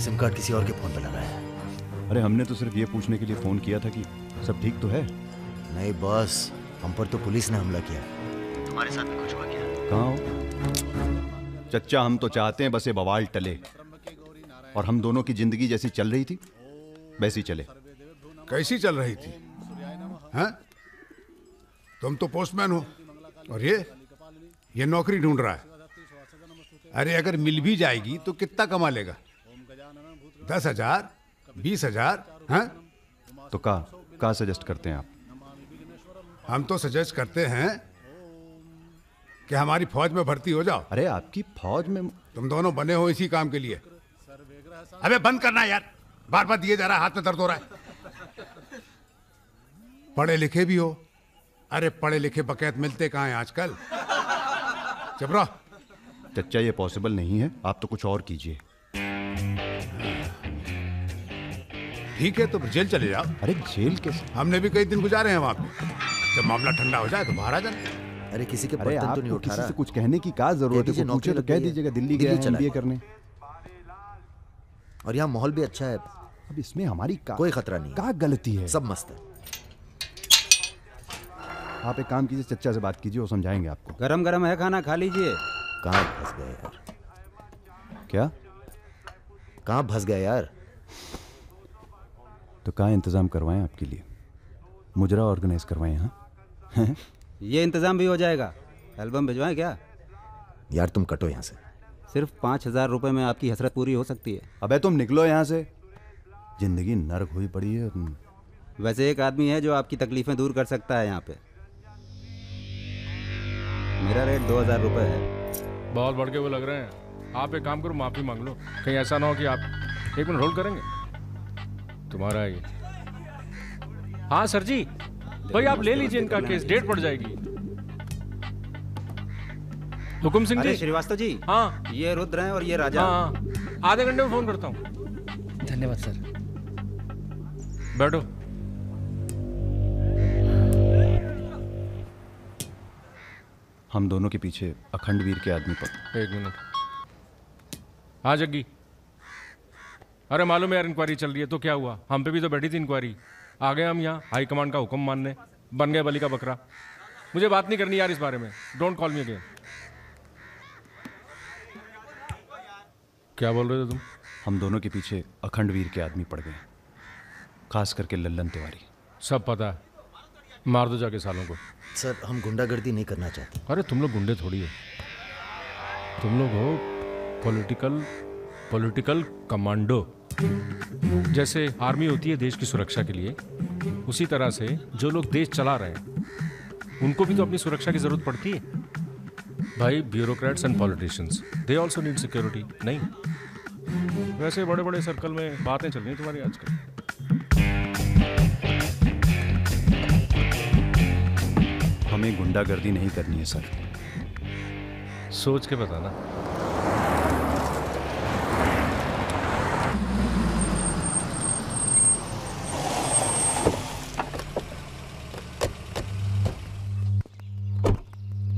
सिम कार्ड किसी और के फोन पर लगा है। अरे हमने तो सिर्फ ये पूछने के लिए फोन किया था कि सब ठीक तो है। नहीं बॉस, हम पर तो पुलिस ने हमला किया। तुम्हारे साथ भी कुछ हुआ क्या? कहाँ हो चच्चा? हम तो चाहते हैं बस ये बवाल टले और हम दोनों की जिंदगी जैसी चल रही थी वैसी चले। कैसी चल रही थी? हैं? तुम तो पोस्टमैन हो और ये नौकरी ढूंढ रहा है। अरे अगर मिल भी जाएगी तो कितना कमा लेगा? 10,000, 20,000? हैं? तो का सजेस्ट करते हैं आप? हम तो सजेस्ट करते हैं कि हमारी फौज में भर्ती हो जाओ। अरे आपकी फौज में? तुम दोनों बने हो इसी काम के लिए। अबे बंद करना यार, बार बार दिए जा रहा है, हाथ में दर्द हो रहा है। पढ़े लिखे भी हो। अरे पढ़े लिखे बकैत मिलते कहाँ हैं आजकल? चुप रहो। चच्चा ये पॉसिबल नहीं है, आप तो कुछ और कीजिए। ठीक है तो जेल चले जाओ। अरे जेल कैसे? हमने भी कई दिन गुजारे हैं वहां पे। जब मामला ठंडा हो जाए तो बाहर आ जाना। अरे किसी के अरे बर्तन आप तो नहीं उठा किसी रहा। से कुछ कहने की क्या जरूरत है? पूछे तो कह दीजिएगा दिल्ली गया है MBA करने। और यहाँ माहौल भी अच्छा है। अब इसमें हमारी कोई खतरा नहीं। क्या गलती है? सब मस्त है। आप एक काम कीजिए, चच्चा से बात कीजिए, वो समझाएंगे आपको। गरम गरम है खाना, खा लीजिए। कहाँ फंस गए यार? क्या? कहाँ फंस गए यार? तो कहाँ इंतजाम करवाएं आपके लिए? मुजरा ऑर्गेनाइज करवाएं? यहाँ ये इंतजाम भी हो जाएगा। एल्बम भिजवाएं क्या? यार तुम कटो यहाँ से। सिर्फ 5,000 रुपए में आपकी हसरत पूरी हो सकती है। अबे तुम निकलो यहाँ से, जिंदगी नर्क हुई पड़ी है। वैसे एक आदमी है जो आपकी तकलीफें दूर कर सकता है यहाँ पे। मेरा रेट 2,000 रुपए है। बहुत बढ़ के वो लग रहे हैं। आप एक काम करो, माफी मांग लो। कहीं ऐसा ना हो कि आप 1 मिनट होल्ड करेंगे? तुम्हारा ही। हाँ सर जी, भाई आप ले लीजिए इनका केस, डेट पड़ जाएगी। हुकुम सिंह जी। श्रीवास्तव जी। हाँ ये रुद्र हैं और ये राजा। हाँ, आधे घंटे में फोन करता हूँ। धन्यवाद सर। बैठो। हम दोनों के पीछे अखंड वीर के आदमी पर। 1 मिनट। हाँ जग्गी। अरे मालूम है यार, इंक्वायरी चल रही है। तो क्या हुआ? हम पे भी तो बैठी थी इंक्वायरी। आ गए हम यहाँ हाई कमांड का हुक्म मानने, बन गए बलि का बकरा। मुझे बात नहीं करनी यार इस बारे में। Don't call me again. क्या बोल रहे थे तुम? हम दोनों के पीछे अखंड वीर के आदमी पड़ गए, खास करके लल्लन तिवारी। सब पता है, मार दो जाके सालों को। सर हम गुंडागर्दी नहीं करना चाहते। अरे तुम लोग गुंडे थोड़ी हो, तुम लोग हो पॉलिटिकल कमांडो। जैसे आर्मी होती है देश की सुरक्षा के लिए, उसी तरह से जो लोग देश चला रहे हैं उनको भी तो अपनी सुरक्षा की जरूरत पड़ती है भाई। Bureaucrats and politicians, they also need security. नहीं, वैसे बड़े बड़े सर्कल में बातें चल रही हैं तुम्हारी आजकल। हमें गुंडागर्दी नहीं करनी है सर। सोच के बताना।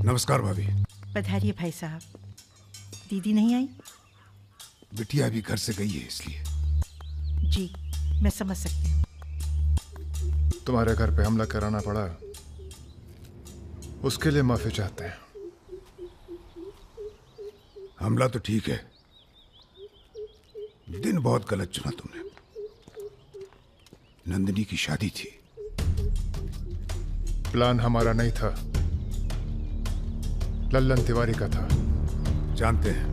नमस्कार भाभी। पधारिए भाई साहब। दीदी नहीं आई? बिटिया भी घर से गई है इसलिए। जी मैं समझ सकती हूँ। तुम्हारे घर पे हमला कराना पड़ा, उसके लिए माफी चाहते हैं। हमला तो ठीक है, दिन बहुत गलत चुना तुमने। नंदिनी की शादी थी। प्लान हमारा नहीं था, लल्लन तिवारी का था। जानते हैं।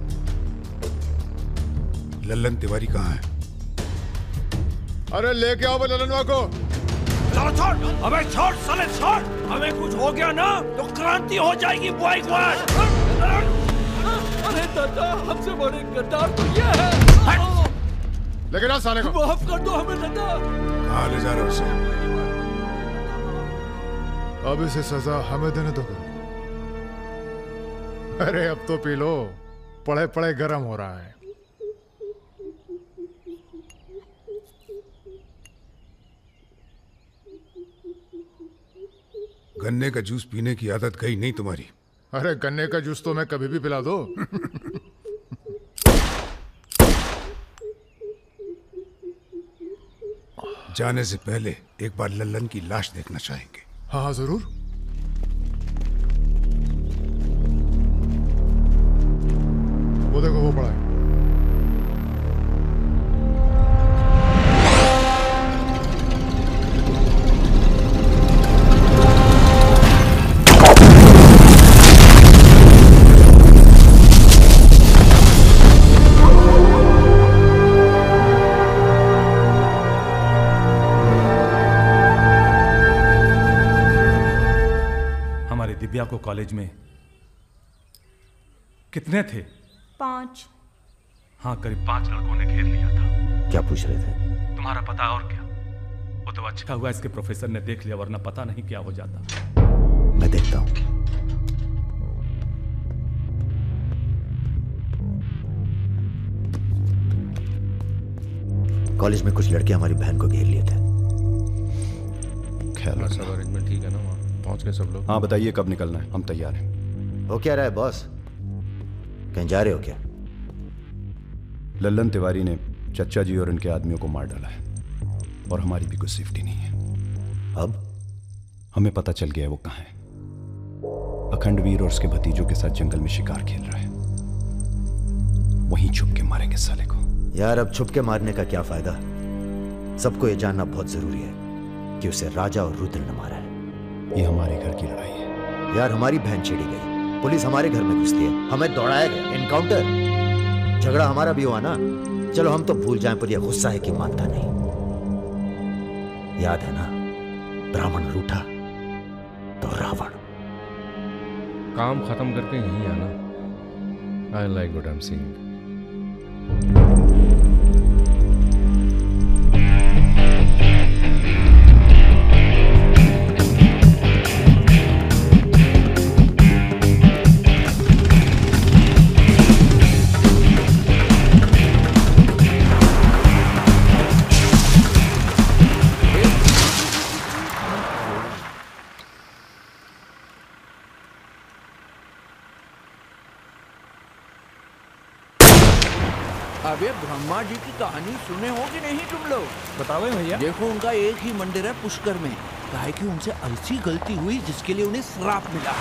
लल्लन तिवारी कहाँ है? अरे लेके आओ लल्लनवा को। छोड़, अबे छोड़ साले छोड़। हमें कुछ हो गया ना तो क्रांति हो जाएगी बॉयकॉट। अरे दादा, हमसे बड़े गद्दार तो ये है। लेकिन आ साले को। माफ कर दो हमें दादा। कहाँ ले जा रहे हो उसे? अब इसे सजा हमें देने दो। अरे अब तो पी लो, पड़े पड़े गर्म हो रहा है। गन्ने का जूस पीने की आदत गई नहीं तुम्हारी। अरे गन्ने का जूस तो मैं कभी भी पिला दो। जाने से पहले एक बार लल्लन की लाश देखना चाहेंगे। हाँ जरूर। वो देखो वो पड़ा है। दिव्या को कॉलेज में कितने थे? 5। हाँ, करीब 5 लड़कों ने घेर लिया था। क्या पूछ रहे थे? तुम्हारा पता और क्या? वो तो अच्छा हुआ इसके प्रोफेसर ने देख लिया, वरना पता नहीं क्या हो जाता। मैं देखता हूं। कॉलेज में कुछ लड़के हमारी बहन को घेर लिए थे। ख्याल रखना। सब अरेंजमेंट ठीक है ना? वहाँ पहुंच गए सब लोग? हाँ, बताइए कब निकलना है, हम तैयार हैं। हो क्या रहा है बॉस? कहीं जा रहे हो क्या? लल्लन तिवारी ने चच्चा जी और इनके आदमियों को मार डाला है और हमारी भी कोई सेफ्टी नहीं है। अब हमें पता चल गया है वो कहाँ है। अखंडवीर और उसके भतीजों के साथ जंगल में शिकार खेल रहा है। वहीं छुप के मारेंगे साले को। यार अब छुप के मारने का क्या फायदा? सबको ये जानना बहुत जरूरी है कि उसे राजा और रुद्र ने मारा है। ये हमारे घर की लड़ाई है। यार हमारी बहन छेड़ी गई, पुलिस हमारे घर में घुसती है, हमें दौड़ाया गया, एनकाउंटर, झगड़ा हमारा भी हुआ ना। चलो हम तो भूल जाएं, पर यह गुस्सा है कि मानता नहीं। याद है ना, ब्राह्मण रूठा तो रावण। काम खत्म करके यहीं आना। I like what I am seeing. अबे ब्रह्मा जी की कहानी सुने हो कि नहीं तुम लोग? बताओ भैया। देखो उनका एक ही मंदिर है पुष्कर में। काहे कि उनसे ऐसी गलती हुई जिसके लिए उन्हें श्राप मिला।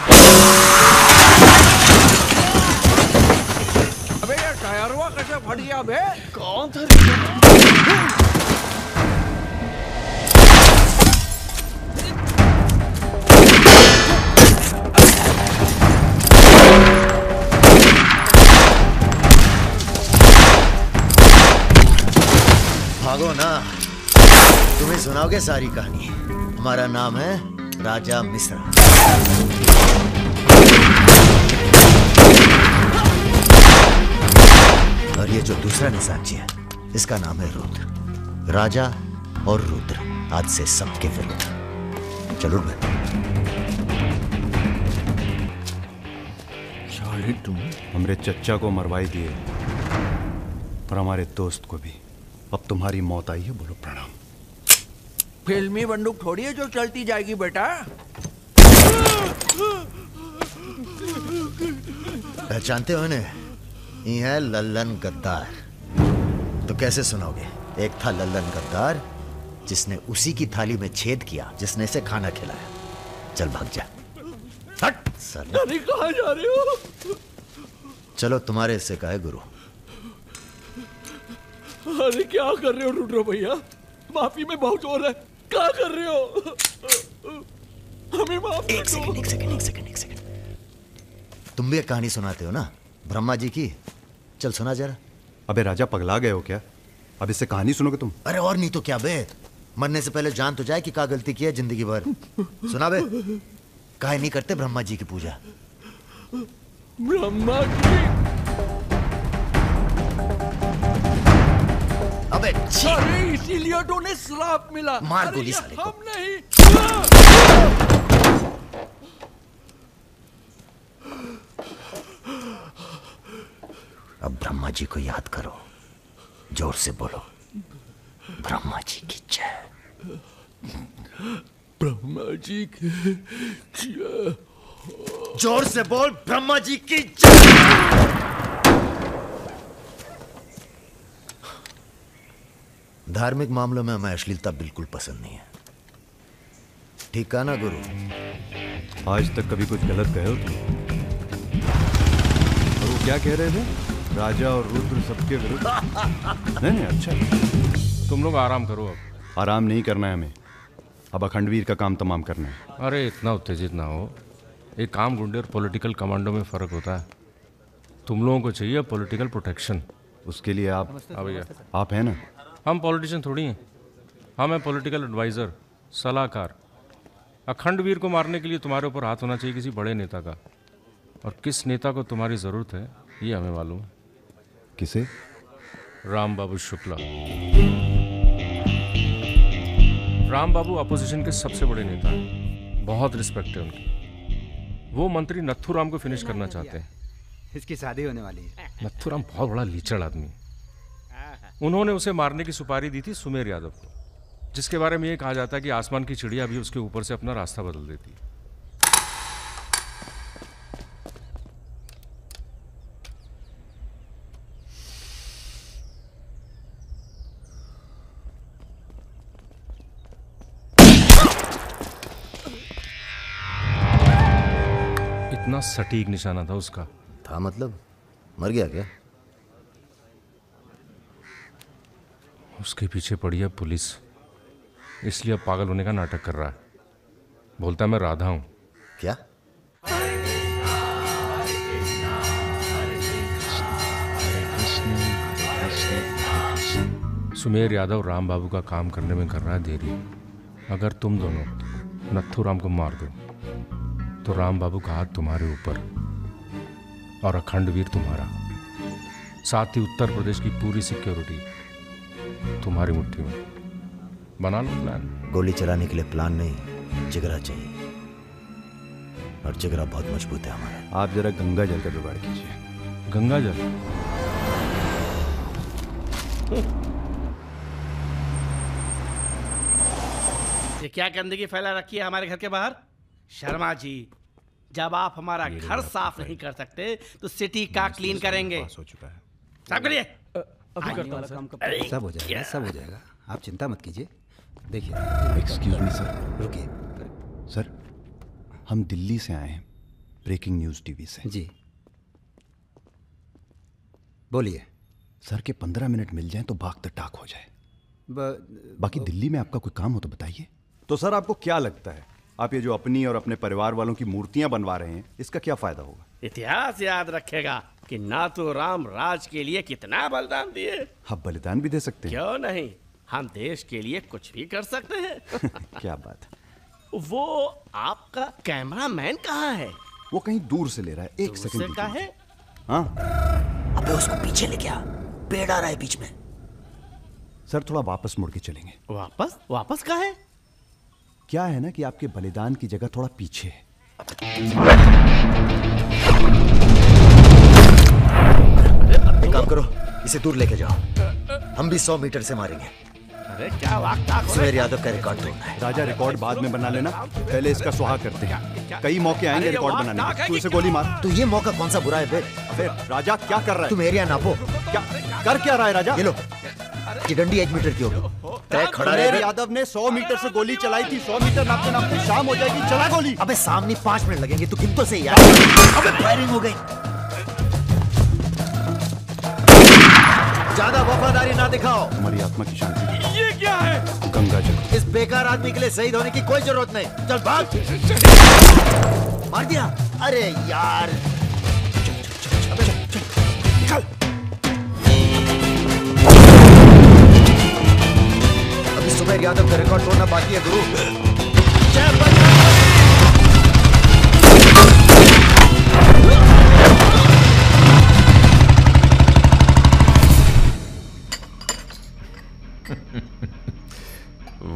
अबे यार टायरवा कैसे फट गया बे? कौन था? भागो ना, तुम्हें सुनाओगे सारी कहानी। हमारा नाम है राजा मिश्रा। और ये जो दूसरा निशानची है, इसका नाम है रुद्र। राजा और रुद्र आज से सबके विरुद्ध। चलो तुम हमारे चच्चा को मरवाई दिए और हमारे दोस्त को भी। अब तुम्हारी मौत आई है, बोलो प्रणाम। फिल्मी बंदूक थोड़ी है जो चलती जाएगी बेटा। पहचानते हो इन्हें? ये है लल्लन गद्दार। तो कैसे सुनाओगे? एक था लल्लन गद्दार जिसने उसी की थाली में छेद किया जिसने इसे खाना खिलाया। चल भाग जा। हट साले। अरे कहाँ जा रहे हो? चलो तुम्हारे हिस्से का है गुरु। अरे क्या कर रहे हो रुद्र भैया? माफी में बहुत जोर है। क्या कर रहे हो? हमें माफ एक सेकंड। तुम भी एक कहानी सुनाते हो ना ब्रह्मा जी की? चल सुना जरा। अबे राजा पगला गए हो क्या? अब इससे कहानी सुनोगे तुम? अरे और नहीं तो क्या बे, मरने से पहले जान तो जाए कि क्या गलती की है जिंदगी भर। सुना बे। काहे नहीं करते ब्रह्मा जी की पूजा? ब्रह्मा जी? अबे अरे इसीलिए तो उन्हें श्राप मिला। मार गोली साले को। हम नहीं। अब ब्रह्मा जी को याद करो, जोर से बोलो, ब्रह्मा जी की जय। ब्रह्मा जी की जय। जोर से बोल, ब्रह्मा जी की जय। धार्मिक मामलों में हमें अश्लीलता बिल्कुल पसंद नहीं है। ठीक कहा ना गुरु? आज तक कभी कुछ गलत कहे हो तुम? और वो क्या कह रहे थे? राजा और रुद्र सबके विरुद्ध? नहीं अच्छा। तुम लोग आराम करो। अब आराम नहीं करना है हमें, अब अखंडवीर का काम तमाम करना है। अरे इतना उत्तेजित ना हो। एक काम गुंडे और पॉलिटिकल कमांडो में फ़र्क होता है। तुम लोगों को चाहिए पॉलिटिकल प्रोटेक्शन। उसके लिए आप भैया आप हैं ना? हम पॉलिटिशियन थोड़ी हैं, हम हैं पॉलिटिकल एडवाइज़र, सलाहकार। अखंडवीर को मारने के लिए तुम्हारे ऊपर हाथ होना चाहिए किसी बड़े नेता का, और किस नेता को तुम्हारी ज़रूरत है ये हमें मालूम है। किसे? राम बाबू शुक्ला। राम बाबू अपोजिशन के सबसे बड़े नेता हैं, बहुत रिस्पेक्ट है उनकी। वो मंत्री नथुराम को फिनिश करना चाहते हैं। इसकी शादी होने वाली है। नथुराम बहुत बड़ा लीचड़ आदमी। उन्होंने उसे मारने की सुपारी दी थी सुमेर यादव को, जिसके बारे में ये कहा जाता है कि आसमान की चिड़िया भी उसके ऊपर से अपना रास्ता बदल देती है। इतना सटीक निशाना था उसका। था मतलब? मर गया क्या? उसके पीछे पड़ी है पुलिस, इसलिए अब पागल होने का नाटक कर रहा है। बोलता है मैं राधा हूं। क्या? सुमेर यादव राम बाबू का काम करने में कर रहा है देरी। अगर तुम दोनों नथुराम को मार दो तो राम बाबू का हाथ तुम्हारे ऊपर और अखंडवीर तुम्हारा, साथ ही उत्तर प्रदेश की पूरी सिक्योरिटी तुम्हारी मुट्ठी में। बना लो प्लान। गोली चलाने के लिए प्लान नहीं, जिगरा चाहिए, और जिगरा बहुत मजबूत है हमारा। आप जरा गंगा जल का जुगाड़ कीजिए। गंगा जल? ये क्या गंदगी फैला रखी है हमारे घर के बाहर? शर्मा जी, जब आप हमारा घर साफ नहीं कर सकते तो सिटी का क्लीन करेंगे। हो चुका है। साफ करिए। अभी करता हूं सर। सब हो जाएगा, सब हो जाएगा, आप चिंता मत कीजिए। देखिए। Excuse me sir. रुकिए सर, हम दिल्ली से आए हैं, ब्रेकिंग न्यूज टीवी से। जी बोलिए। सर के 15 मिनट मिल जाएं तो भाग द टाक हो जाए। बाकी दिल्ली में आपका कोई काम हो तो बताइए। तो सर आपको क्या लगता है, आप ये जो अपनी और अपने परिवार वालों की मूर्तियां बनवा रहे हैं, इसका क्या फायदा होगा? इतिहास याद रखेगा कि नाथुराम राज के लिए कितना बलिदान दिए। आप बलिदान भी दे सकते हैं? क्यों नहीं, हम देश के लिए कुछ भी कर सकते हैं। क्या बात है। वो आपका कैमरामैन कहाँ है? वो कहीं दूर से ले रहा है, एक सेकंड का है। हाँ। अबे उसको पीछे ले गया, पेड़ आ रहा है बीच में। सर थोड़ा वापस मुड़ के चलेंगे। वापस? वापस कहाँ है? क्या है ना कि आपके बलिदान की जगह थोड़ा पीछे है। एक काम करो, इसे दूर लेके जाओ, हम भी 100 मीटर से मारेंगे। अरे क्या वाक़ सुमेर यादव का रिकॉर्ड तोड़ना है। राजा रिकॉर्ड बाद में बना लेना, पहले इसका सुहाग करते हैं। कई मौके आएंगे रिकॉर्ड बनाने के। तू इसे गोली मार। तो ये मौका कौन सा बुरा है बे? अबे राजा क्या कर रहा है? तुम एरिया नापो। क्या कर क्या रहा है राजा? ये लो, ये डंडी 1 मीटर की होगी। तय खड़ा सुमेर रहे। यादव ने 100 मीटर से गोली चलाई थी। 100 मीटर नापते नापते शाम हो जाएगी, चला गोली। अबे सामने 5 मिनट लगेंगे, तू गिन तो सही यार। अबे फायरिंग हो गई। ज्यादा वफादारी ना दिखाओ। हमारी आत्मा की शांति। ये क्या है? गंगा जल। इस बेकार आदमी के लिए शहीद होने की कोई जरूरत नहीं। चल भाग। मार दिया? अरे यार। चल। अभी सुमेर यादव का रिकॉर्ड तोड़ना बाकी है गुरु। जय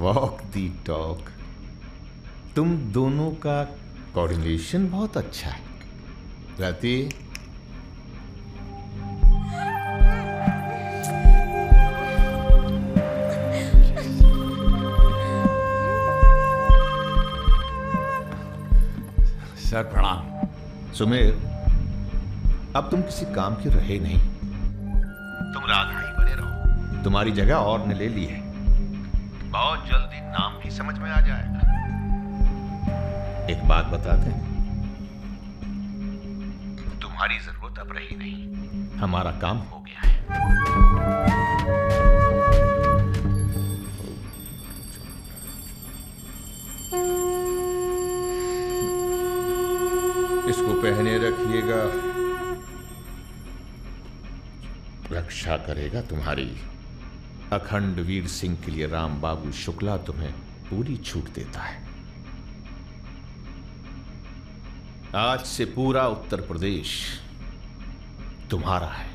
वॉक दी टॉक। तुम दोनों का कोऑर्डिनेशन बहुत अच्छा है। रति, सर प्रणाम। सुमेर, अब तुम किसी काम के रहे नहीं। तुम राधा ही बने रहो। तुम्हारी जगह और ने ले ली है। बहुत जल्दी नाम भी समझ में आ जाएगा। एक बात बताते हैं, तुम्हारी जरूरत अब रही नहीं। हमारा काम हो गया है। इसको पहने रखिएगा, रक्षा करेगा तुम्हारी। अखंड वीर सिंह के लिए राम बाबू शुक्ला तुम्हें पूरी छूट देता है। आज से पूरा उत्तर प्रदेश तुम्हारा है।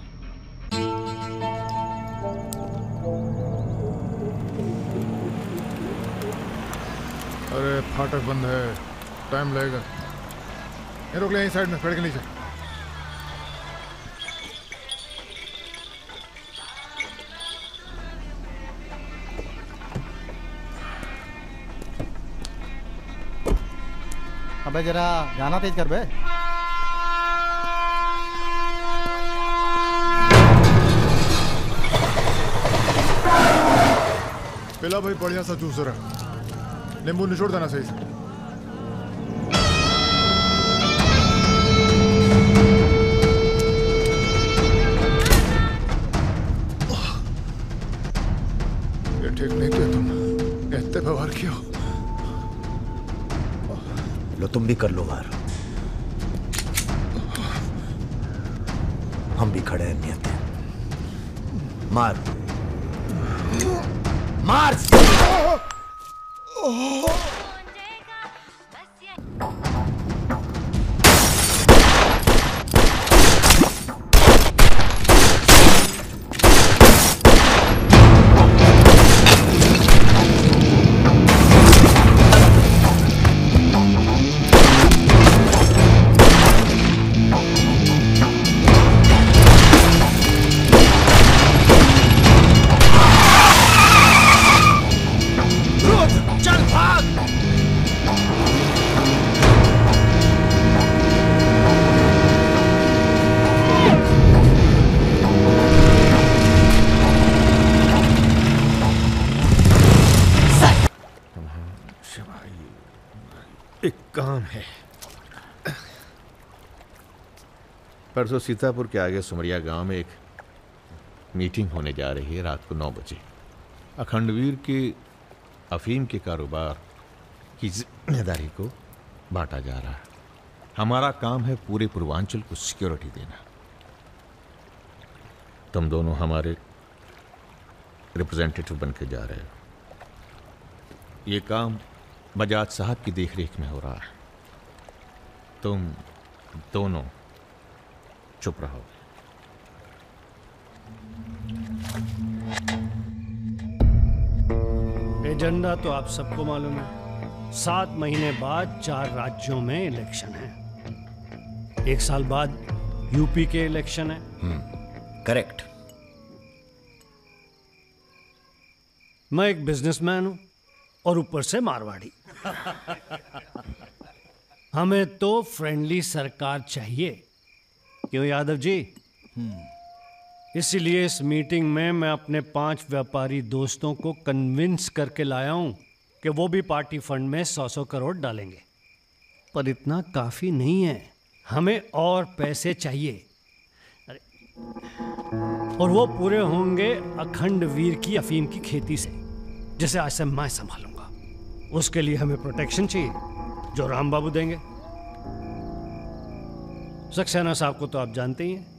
अरे फाटक बंद है, टाइम लगेगा। ये रोक ले, यहीं साइड में पेड़ के नीचे। अबे जरा गाना तेज कर बे। पिला भाई बढ़िया सा जूस रहा। नींबू निचोड़ देना सही से। ये ठीक नहीं किया तुम, इतने व्यवहार किया। लो तुम भी कर लो वार। हम भी खड़े हैं नियत है। मार मार। काम है। परसों सीतापुर के आगे सुमरिया गांव में एक मीटिंग होने जा रही है रात को 9 बजे। अखंडवीर के अफीम के कारोबार की जिम्मेदारी को बांटा जा रहा है। हमारा काम है पूरे पूर्वांचल को सिक्योरिटी देना। तुम दोनों हमारे रिप्रेजेंटेटिव बन के जा रहे हो। ये काम बजाज साहब की देखरेख में हो रहा है। तुम दोनों चुप रहो। एजेंडा तो आप सबको मालूम है। 7 महीने बाद 4 राज्यों में इलेक्शन है। 1 साल बाद यूपी के इलेक्शन है। करेक्ट। मैं एक बिजनेसमैन हूं और ऊपर से मारवाड़ी। हमें तो फ्रेंडली सरकार चाहिए। क्यों यादव जी? इसीलिए इस मीटिंग में मैं अपने 5 व्यापारी दोस्तों को कन्विंस करके लाया हूं कि वो भी पार्टी फंड में 100 करोड़ डालेंगे। पर इतना काफी नहीं है, हमें और पैसे चाहिए। और वो पूरे होंगे अखंड वीर की अफीम की खेती से, जिसे आज से मैं संभालूंगा। उसके लिए हमें प्रोटेक्शन चाहिए, जो राम बाबू देंगे। सक्सेना साहब को तो आप जानते ही हैं,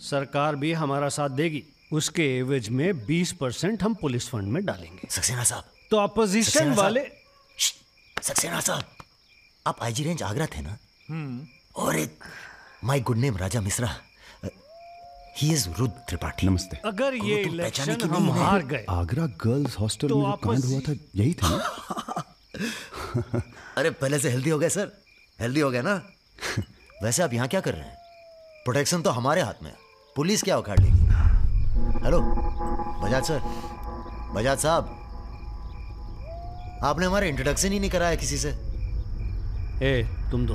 सरकार भी हमारा साथ देगी। उसके एवज में 20% हम पुलिस फंड में डालेंगे। सक्सेना साहब तो अपोजिशन वाले। सक्सेना साहब, आप आईजी रेंज आगरा थे ना? और एक my good name Raja Mishra, he is Rudra Tripathi. नमस्ते। अगर ये इलेक्शन हम हार गए, आगरा गर्ल्स हॉस्टल में जो कांड हुआ था यही था ना? अरे पहले से हेल्दी हो गए सर, हेल्दी हो गए ना? वैसे आप यहाँ क्या कर रहे हैं? प्रोटेक्शन तो हमारे हाथ में है, पुलिस क्या उखाड़ लेगी? हेलो बजाज सर, बजाज साहब, आपने हमारा इंट्रोडक्शन ही नहीं कराया किसी से। तुम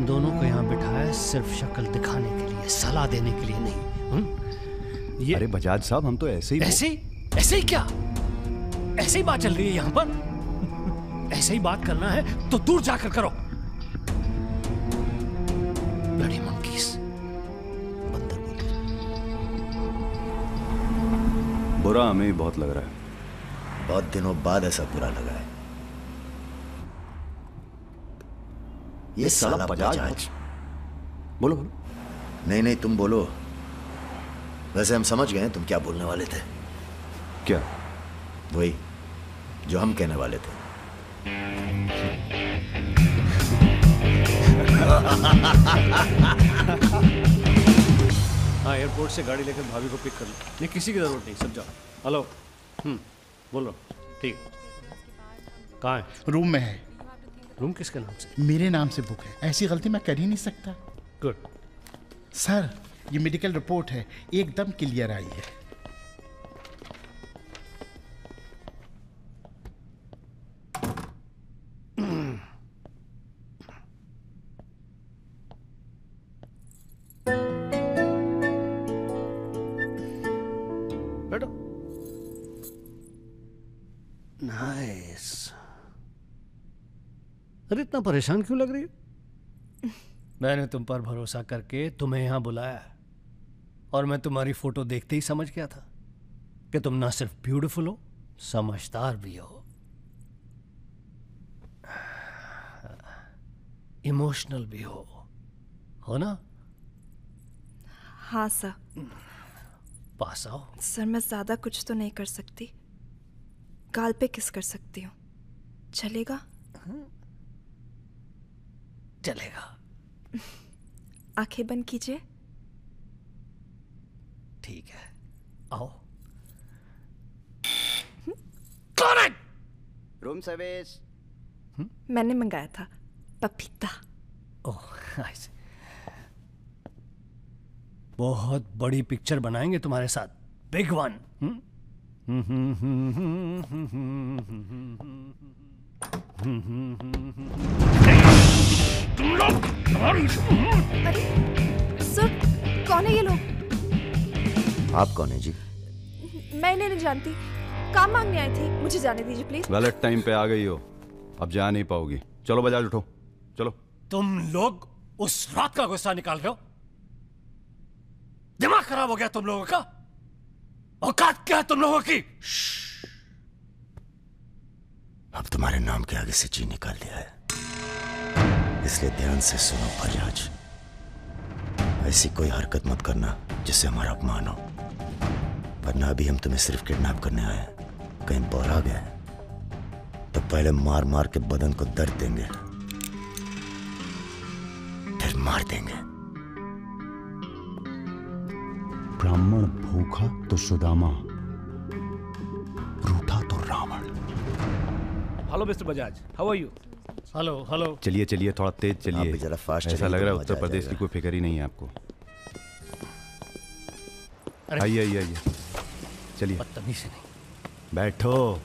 दोनों को यहाँ बिठाया सिर्फ शक्ल दिखाने के लिए, सलाह देने के लिए नहीं। अरे बजाज साहब, हम तो ऐसे ही ऐसे ही क्या? ऐसे ही बात चल रही है यहाँ पर। ऐसे ही बात करना है तो दूर जाकर करो। Bloody monkeys. बुरा हमें भी बहुत लग रहा है। बहुत दिनों बाद ऐसा बुरा लगा है। ये साला बजाज। बोलो। नहीं तुम बोलो। वैसे हम समझ गए तुम क्या बोलने वाले थे। क्या? वही जो हम कहने वाले थे। हाँ, एयरपोर्ट से गाड़ी लेकर भाभी को पिक कर लो। नहीं, किसी की जरूरत नहीं, सब जाओ। हेलो, बोलो। ठीक, कहाँ है? रूम में है। रूम किसके नाम से? मेरे नाम से बुक है। ऐसी गलती मैं कर ही नहीं सकता। गुड। सर, ये मेडिकल रिपोर्ट है, एकदम क्लियर आई है। नाइस। अरे इतना परेशान क्यों लग रही है? मैंने तुम पर भरोसा करके तुम्हें यहां बुलाया, और मैं तुम्हारी फोटो देखते ही समझ गया था कि तुम ना सिर्फ ब्यूटीफुल हो, समझदार भी हो, इमोशनल भी हो ना? हाँ सर। पास आओ। सर, मैं ज्यादा कुछ तो नहीं कर सकती, गाल पे किस कर सकती हूँ, चलेगा? चलेगा। आंखें बंद कीजिए। ठीक है, आओ। कौन है? Room service. मैंने मंगाया था, पपीता। ओह, ऐसे। बहुत बड़ी पिक्चर बनाएंगे तुम्हारे साथ, बिग वन। तुम लोग। अरे सर, कौन है ये लोग? आप कौन है जी? मैं इन्हें नहीं जानती, काम मांगने आई थी, मुझे जाने दीजिए प्लीज। गलत टाइम पे आ गई हो, अब जा नहीं पाओगी। चलो बजाज, उठो चलो। तुम लोग उस रात का गुस्सा निकाल रहे हो? दिमाग खराब हो गया तुम लोगों का? औकात क्या है तुम लोगों की? अब तुम्हारे नाम के आगे से जी निकाल दिया है, इसलिए ध्यान से सुनो बजाज। ऐसी कोई हरकत मत करना जिससे हमारा अपमान हो, वरना अभी हम तुम्हें सिर्फ किडनैप करने आए हैं। कहीं बौरा गए तो पहले मार मार के बदन को दर्द देंगे, फिर मार देंगे। ब्राह्मण भूखा तो सुदामा, रूठा तो Ravan. Hello mister Bajaj, how are you? Hello. चलिए चलिए, थोड़ा तेज चलिए। जरा फास्ट। ऐसा लग रहा है उत्तर प्रदेश की कोई फिक्र ही नहीं है आपको। आइए चलिए। बदतमीजी से नहीं। बैठो।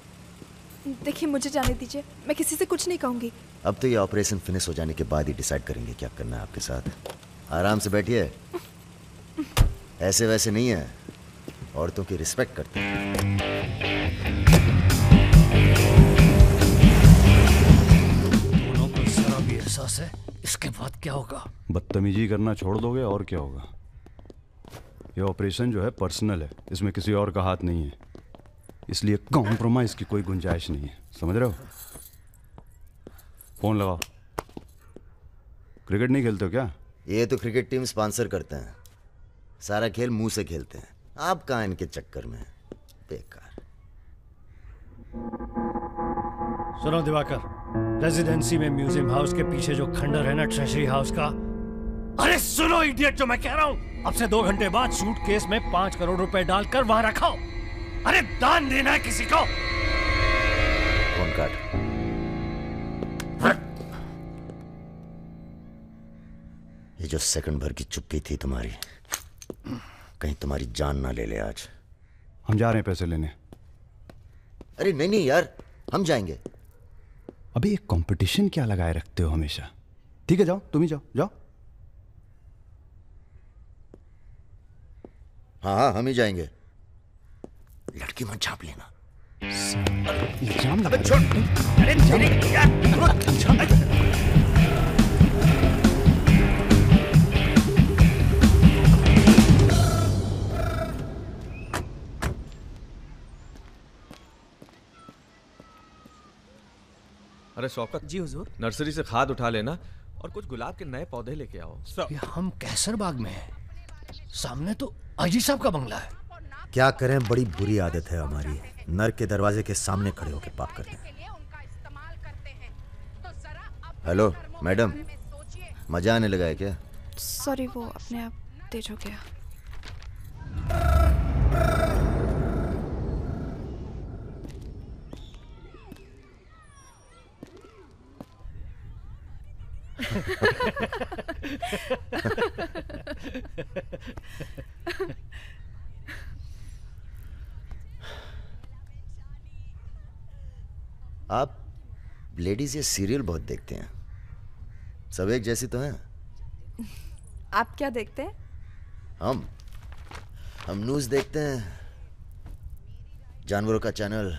देखिए, मुझे जाने दीजिए, मैं किसी से कुछ नहीं कहूंगी। अब तो ये ऑपरेशन फिनिश हो जाने के बाद ही डिसाइड करेंगे क्या करना है आपके साथ। आराम से बैठिए। ऐसे वैसे नहीं है, औरतों की रिस्पेक्ट करते हैं। दोनों को जरा भी एहसास है इसके बाद क्या होगा? बदतमीजी करना छोड़ दोगे और क्या होगा? ये ऑपरेशन जो है पर्सनल है, इसमें किसी और का हाथ नहीं है, इसलिए कॉम्प्रोमाइज की कोई गुंजाइश नहीं है, समझ रहे हो? फोन लगाओ। क्रिकेट नहीं खेलते हो क्या? ये तो क्रिकेट टीम स्पॉन्सर करते हैं, सारा खेल मुंह से खेलते हैं। आप कहाँ इनके चक्कर में? बेकार। सुनो दिवाकर, रेजिडेंसी में म्यूजियम हाउस के पीछे जो खंडर है ना ट्रेजरी हाउस का, अरे सुनो इडियट, जो मैं कह रहा हूं, अब से 2 घंटे बाद सूटकेस में 5 करोड़ रुपए डालकर वहां रखो। अरे दान देना है किसी को। फोन काट। ये जो सेकंड भर की चुप्पी थी तुम्हारी, कहीं तुम्हारी जान ना ले ले आज। हम जा रहे हैं पैसे लेने। अरे नहीं नहीं यार, हम जाएंगे। अबे एक कंपटीशन क्या लगाए रखते हो हमेशा? ठीक है जाओ, तुम ही जाओ, जाओ। हाँ हाँ हम ही जाएंगे। लड़की मत झाप लेना। इल्जाम लगा। छोड़। अरे तेरे यार। अरे शौकत जी हुजूर। नर्सरी से खाद उठा लेना और कुछ गुलाब के नए पौधे लेके आओ। ये हम कैसर बाग में हैं, सामने तो आजी साहब का बंगला है। क्या करें, बड़ी बुरी आदत है हमारी, नर के दरवाजे के सामने खड़े होकर पाप करते हैं। हेलो मैडम, मजा आने लगा है क्या? सॉरी, वो अपने आप तेज हो गया। आप लेडीज ये सीरियल बहुत देखते हैं, सब एक जैसी तो हैं। आप क्या देखते हैं? हम न्यूज़ देखते हैं, जानवरों का चैनल,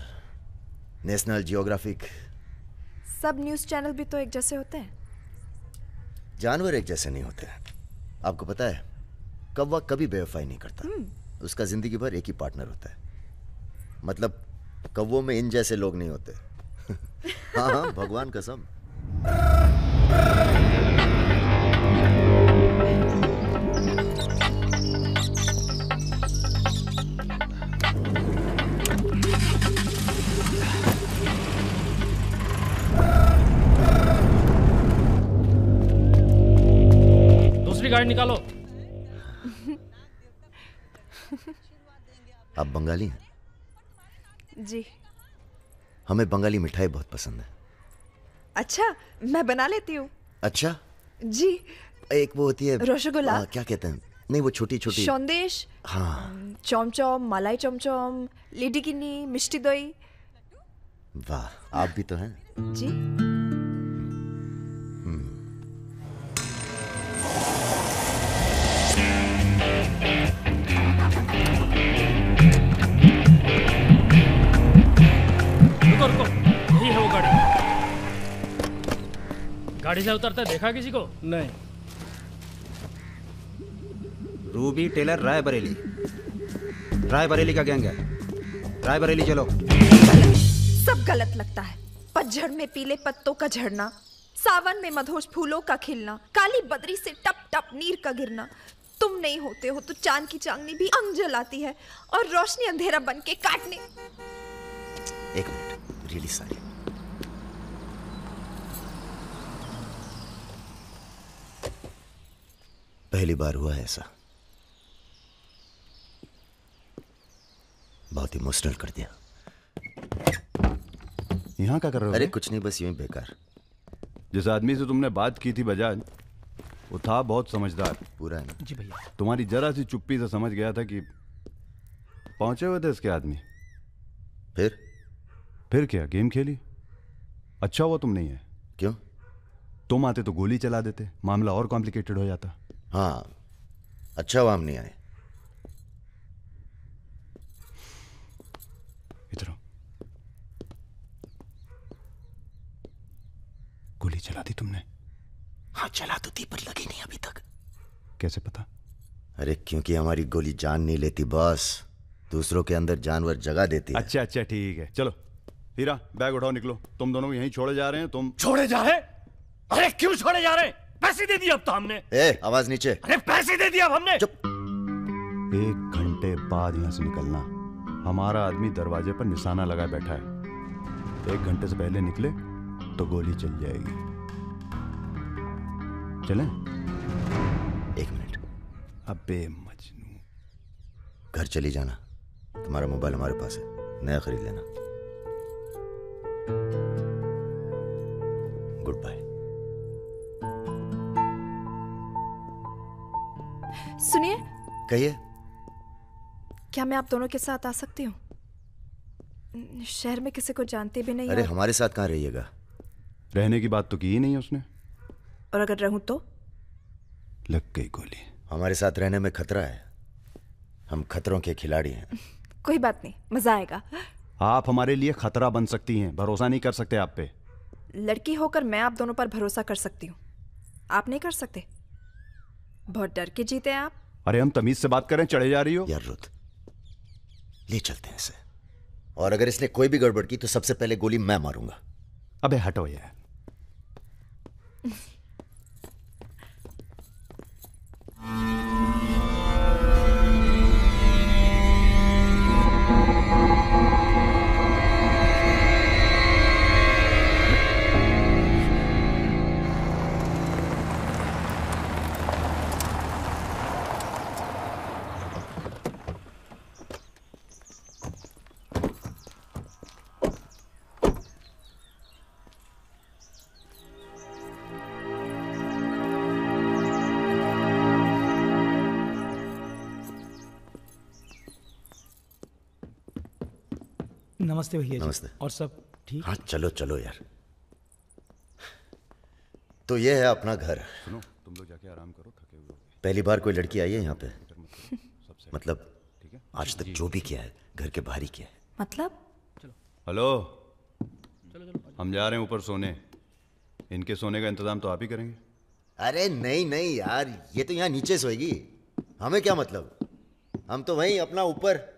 नेशनल जियोग्राफिक। सब न्यूज़ चैनल भी तो एक जैसे होते हैं। जानवर एक जैसे नहीं होते। आपको पता है, कौवा कभी बेवफाई नहीं करता, उसका जिंदगी भर एक ही पार्टनर होता है। मतलब कौवों में इन जैसे लोग नहीं होते। हाँ हाँ, भगवान कसम। दूसरी गाड़ी निकालो। आप बंगाली हैं? जी। हमें बंगाली मिठाई बहुत पसंद है। अच्छा, मैं बना लेती हूँ। अच्छा जी। एक वो होती है रसगुल्ला। क्या कहते हैं? नहीं, वो छोटी छोटी। संदेश। हाँ। चमचम, मलाई चमचम, लेडी किन्नी, मिष्टी दही। वाह, आप भी तो हैं। जी। रुको, यही है वो गाड़ी। गाड़ी से उतरता देखा किसी को? नहीं। रूबी टेलर रायबरेली, रायबरेली का गैंग है। रायबरेली चलो। सब गलत लगता है। पतझड़ में पीले पत्तों का झड़ना, सावन में मधोश फूलों का खिलना, काली बदरी से टप टप नीर का गिरना। तुम नहीं होते हो तो चांद की चांदनी भी अंग जलाती है और रोशनी अंधेरा बन के काटने। एक मिनट, रियली सॉरी। पहली बार हुआ है ऐसा, बहुत इमोशनल कर दिया। यहाँ क्या कर रहे हो? अरे कुछ नहीं, बस यूं ही बेकार। जिस आदमी से तुमने बात की थी बजाज, वो था बहुत समझदार। पूरा है ना? जी भैया। तुम्हारी जरा सी चुप्पी से समझ गया था कि पहुंचे हुए थे इसके आदमी। फिर क्या, गेम खेली। अच्छा हुआ तुम नहीं है। क्यों? तुम आते तो गोली चला देते, मामला और कॉम्प्लिकेटेड हो जाता। हाँ, अच्छा हुआ हम नहीं आए, गोली चला दी तुमने? हाँ चला तो थी, पर लगी नहीं अभी तक। कैसे पता? अरे क्योंकि हमारी गोली जान नहीं लेती बॉस, दूसरों के अंदर जानवर जगा देती है। अच्छा अच्छा ठीक है, चलो हीरा बैग उठाओ, निकलो। तुम दोनों यहीं छोड़े जा रहे हैं। तुम छोड़े जा रहे? अरे क्यों छोड़े जा रहे? पैसे दे दिए अब तो हमने। ए, आवाज नीचे। अरे पैसे दे दिए अब हमने। चुप। 1 घंटे बाद यहाँ से निकलना। हमारा आदमी दरवाजे पर निशाना लगाए बैठा है। 1 घंटे से पहले निकले तो गोली चल जाएगी। चलें? 1 मिनट। अबे मजनू, घर चली जाना। तुम्हारा मोबाइल हमारे पास है, नया खरीद लेना। Good bye. सुनिए। कहिए। क्या मैं आप दोनों के साथ आ सकती हूँ? शहर में किसी को जानते भी नहीं। अरे हमारे साथ कहाँ रहिएगा? रहने की बात तो की ही नहीं उसने। और अगर रहूं तो? लग गई गोली। हमारे साथ रहने में खतरा है, हम खतरों के खिलाड़ी हैं। कोई बात नहीं, मजा आएगा। आप हमारे लिए खतरा बन सकती हैं, भरोसा नहीं कर सकते आप पे। लड़की होकर मैं आप दोनों पर भरोसा कर सकती हूँ, आप नहीं कर सकते। बहुत डर के जीते हैं आप। अरे हम तमीज से बात करें, चढ़े जा रही हो यार। रुत, ले चलते हैं इसे, और अगर इसने कोई भी गड़बड़ की तो सबसे पहले गोली मैं मारूंगा। अबे हटो यार। नमस्ते भैया जी। नमस्ते। और सब ठीक? हाँ चलो चलो यार। तो ये है अपना घर। सुनो, तुम लोग जाके आराम करो, थके हुए। पहली बार कोई लड़की आई है यहाँ पे? मतलब आज तक जो भी किया है घर के बाहर ही किया है। मतलब? हेलो, हम जा रहे हैं ऊपर सोने। इनके सोने का इंतजाम तो आप ही करेंगे। अरे नहीं नहीं यार, ये तो यहाँ नीचे सोएगी, हमें क्या मतलब, हम तो वहीं अपना ऊपर।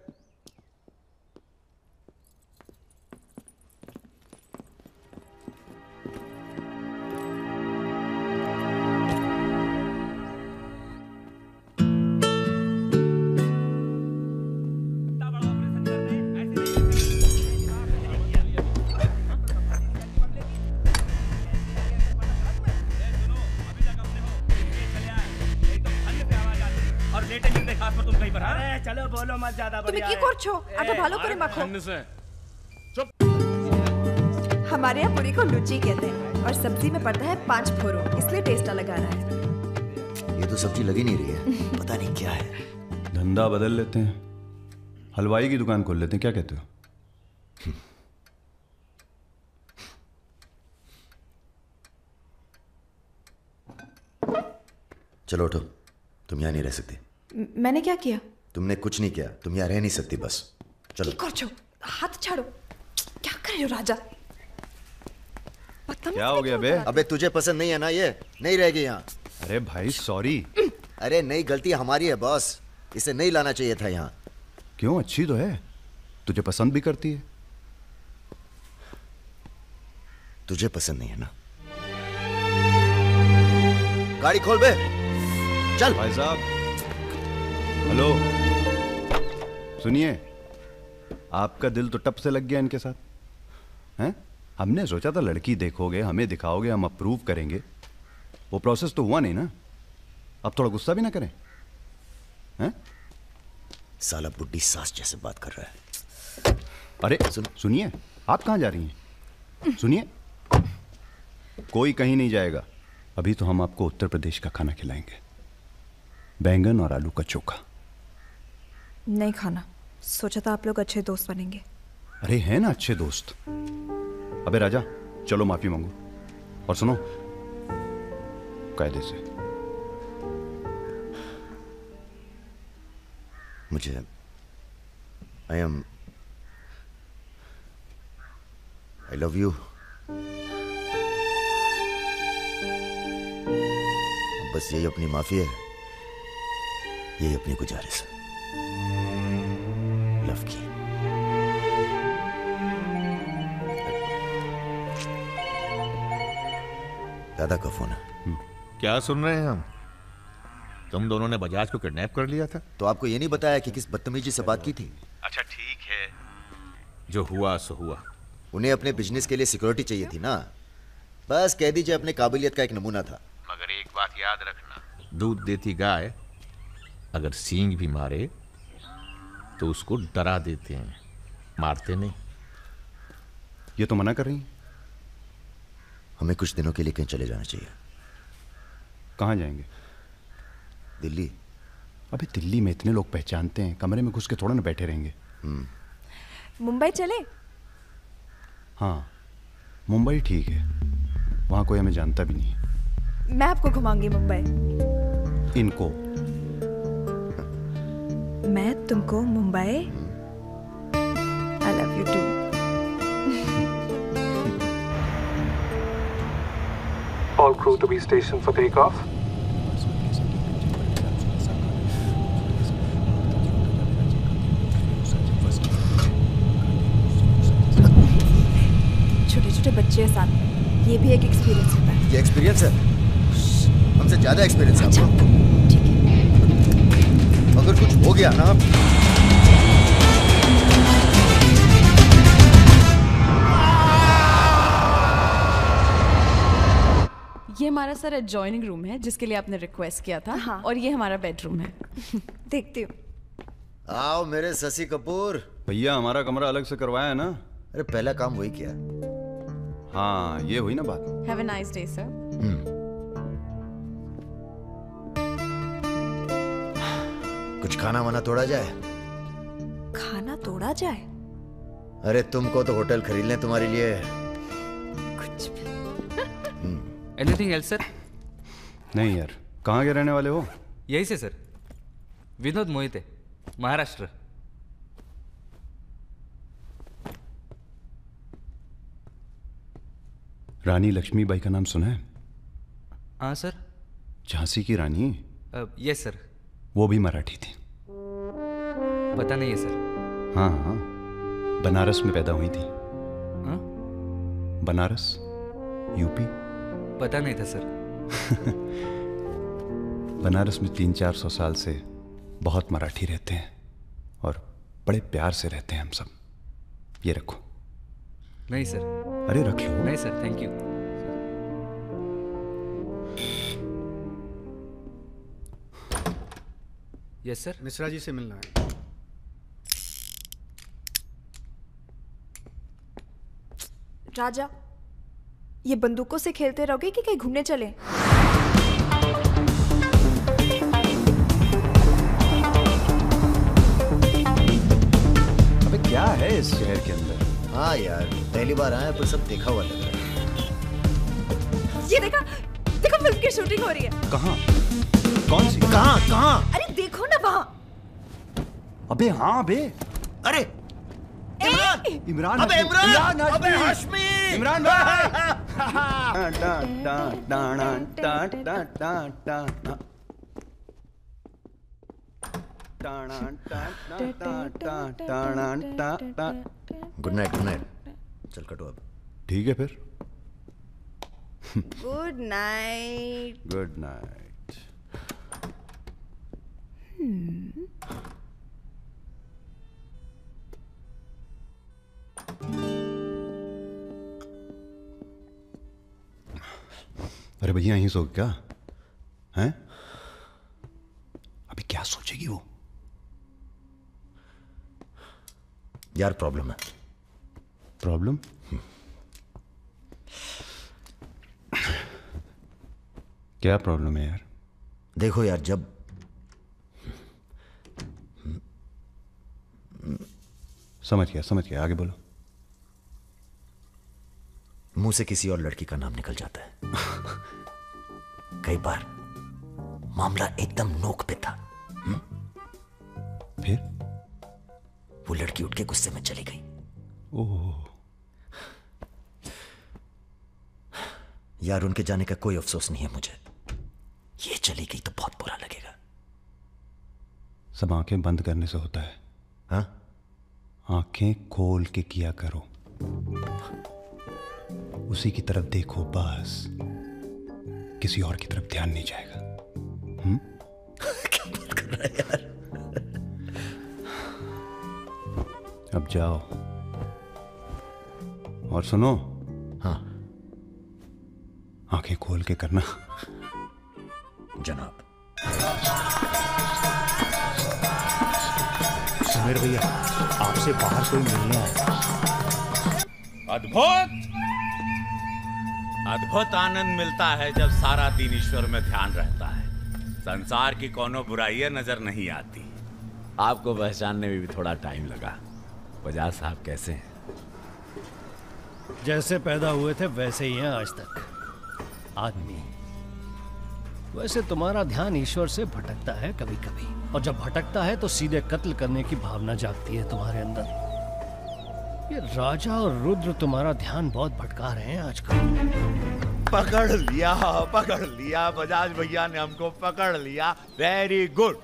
चलो बोलो मत ज्यादा। তুমি কি করছো? আটা ভালো করে মাখো। हमारे यहाँ पूरी को लुची कहते हैं और सब्जी में पड़ता है 5 फोरो, इसलिए टेस्ट अलग आ रहा है। ये तो सब्जी लगी नहीं रही है, पता नहीं क्या है। धंधा बदल लेते हैं, हलवाई की दुकान खोल लेते हैं, क्या कहते हो? चलो उठो, तुम यहाँ नहीं रह सकती। मैंने क्या किया? तुमने कुछ नहीं किया, तुम यहाँ रह नहीं सकती, बस चलो। हाथ छाड़ो। क्या कर रहे हो राजा? क्या हो गया बे? अबे तुझे पसंद नहीं है ना, ये नहीं रहेगी यहाँ। अरे भाई सॉरी। अरे नहीं, गलती हमारी है बॉस, इसे नहीं लाना चाहिए था यहाँ। क्यों, अच्छी तो है, तुझे पसंद भी करती है। तुझे पसंद नहीं है ना? गाड़ी खोल बे, चल। भाई साहब हेलो, सुनिए, आपका दिल तो टप से लग गया इनके साथ, हैं? हमने सोचा था लड़की देखोगे, हमें दिखाओगे, हम अप्रूव करेंगे। वो प्रोसेस तो हुआ नहीं ना। अब थोड़ा गुस्सा भी ना करें, हैं? साला बुड्ढी सास जैसे बात कर रहा है। अरे सुनिए, आप कहाँ जा रही हैं? सुनिए, कोई कहीं नहीं जाएगा। अभी तो हम आपको उत्तर प्रदेश का खाना खिलाएंगे, बैंगन और आलू का चोखा। नहीं खाना, सोचा था आप लोग अच्छे दोस्त बनेंगे। अरे हैं ना अच्छे दोस्त। अबे राजा, चलो माफी मांगो, और सुनो, कायदे से। मुझे आई लव यू। बस यही अपनी माफी है, यही अपनी गुजारिश है। लव की। दादा का फोन है। क्या सुन रहे हैं हम? तुम दोनों ने बजाज को किडनैप कर लिया था? तो आपको ये नहीं बताया कि किस बदतमीजी से बात की थी? अच्छा ठीक है, जो हुआ सो हुआ। उन्हें अपने बिजनेस के लिए सिक्योरिटी चाहिए थी ना, बस कह दीजिए अपने काबिलियत का एक नमूना था। मगर एक बात याद रखना, दूध देती गाय अगर सींग भी मारे तो उसको डरा देते हैं, मारते नहीं। ये तो मना कर रही हैं। हमें कुछ दिनों के लिए कहीं चले जाना चाहिए। कहाँ जाएंगे? दिल्ली। अबे दिल्ली में इतने लोग पहचानते हैं, कमरे में घुस के थोड़ा ना बैठे रहेंगे। मुंबई चले? हाँ मुंबई ठीक है, वहाँ कोई हमें जानता भी नहीं है। मैं आपको घुमाऊंगी मुंबई। इनको? मैं तुमको Mumbai. I love you too. All crew to be stationed for takeoff. छोटे छोटे बच्चे हैं साथ में, ये भी एक एक्सपीरियंस होता है। ये एक्सपीरियंस है? हमसे ज्यादा एक्सपीरियंस है आपको। अगर कुछ हो गया ना, ये हमारा सर एडजॉइनिंग रूम है जिसके लिए आपने रिक्वेस्ट किया था। हाँ। और ये हमारा बेडरूम है। देखती हूँ। आओ मेरे शशि कपूर। भैया हमारा कमरा अलग से करवाया है ना? अरे पहला काम वही किया। हाँ ये हुई ना बात। Have a nice day sir. कुछ खाना वाना तोड़ा जाए? खाना तोड़ा जाए? अरे तुमको तो होटल खरीद लें तुम्हारे लिए। कुछ भी। Anything else sir? नहीं यार, कहाँ के रहने वाले हो? यही से सर, विनोद मोहिते, महाराष्ट्र। रानी लक्ष्मीबाई का नाम सुना है? हाँ सर। झांसी की रानी? Yes sir. वो भी मराठी थी। पता नहीं है सर। हाँ हाँ, बनारस में पैदा हुई थी। हाँ? बनारस, यूपी। पता नहीं था सर। बनारस में 300-400 साल से बहुत मराठी रहते हैं और बड़े प्यार से रहते हैं हम सब। ये रखो। नहीं सर। अरे रख लो। नहीं sir, thank you. Yes sir. Mishra ji से मिलना है। राजा, ये बंदूकों से खेलते रहोगे कि कहीं घूमने चले? अबे क्या है इस शहर के अंदर? हाँ यार, पहली बार आए पर सब देखा हुआ लग रहा है। ये देखा, देखो फिल्म की शूटिंग हो रही है। कहाँ? कौन सी? कहाँ? अरे देखो ना वहाँ। अबे हाँ बे। अरे इमरान। अबे इमरान। अबे हाशमी। इमरान भाई। Good night, good night. चल कटो अब। ठीक है फिर। Good night. Good night. अरे भैया यहीं सो क्या हैं? अभी क्या सोचेगी वो? यार प्रॉब्लम है। प्रॉब्लम? क्या प्रॉब्लम है यार? देखो यार, जब समझ गया, आगे बोलो। मुंह से किसी और लड़की का नाम निकल जाता है। कई बार मामला एकदम नोक पे था। फिर वो लड़की उठ के गुस्से में चली गई। ओह यार, उनके जाने का कोई अफसोस नहीं है मुझे। ये चली गई तो बहुत बुरा लगेगा। सब आंखें बंद करने से होता है। हाँ? आंखें खोल के किया करो, उसी की तरफ देखो बस, किसी और की तरफ ध्यान नहीं जाएगा। क्या बात कर रहा है यार? अब जाओ और सुनो। हाँ आंखें खोल के करना। जनाब। सुमेर भैया, आपसे बाहर कोई मिलने आया। अद्भुत अद्भुत आनंद मिलता है जब सारा दिन ईश्वर में ध्यान रहता है। संसार की कोनो बुराइयां नजर नहीं आती। आपको पहचानने में भी थोड़ा टाइम लगा। बजाज साहब कैसे हैं? जैसे पैदा हुए थे वैसे ही हैं आज तक। आदमी। वैसे तुम्हारा ध्यान ईश्वर से भटकता है कभी कभी, और जब भटकता है तो सीधे कत्ल करने की भावना जागती है तुम्हारे अंदर। ये राजा और रुद्र तुम्हारा ध्यान बहुत भटका रहे हैं आजकल। पकड़ लिया बजाज भैया ने हमको पकड़ लिया। Very good.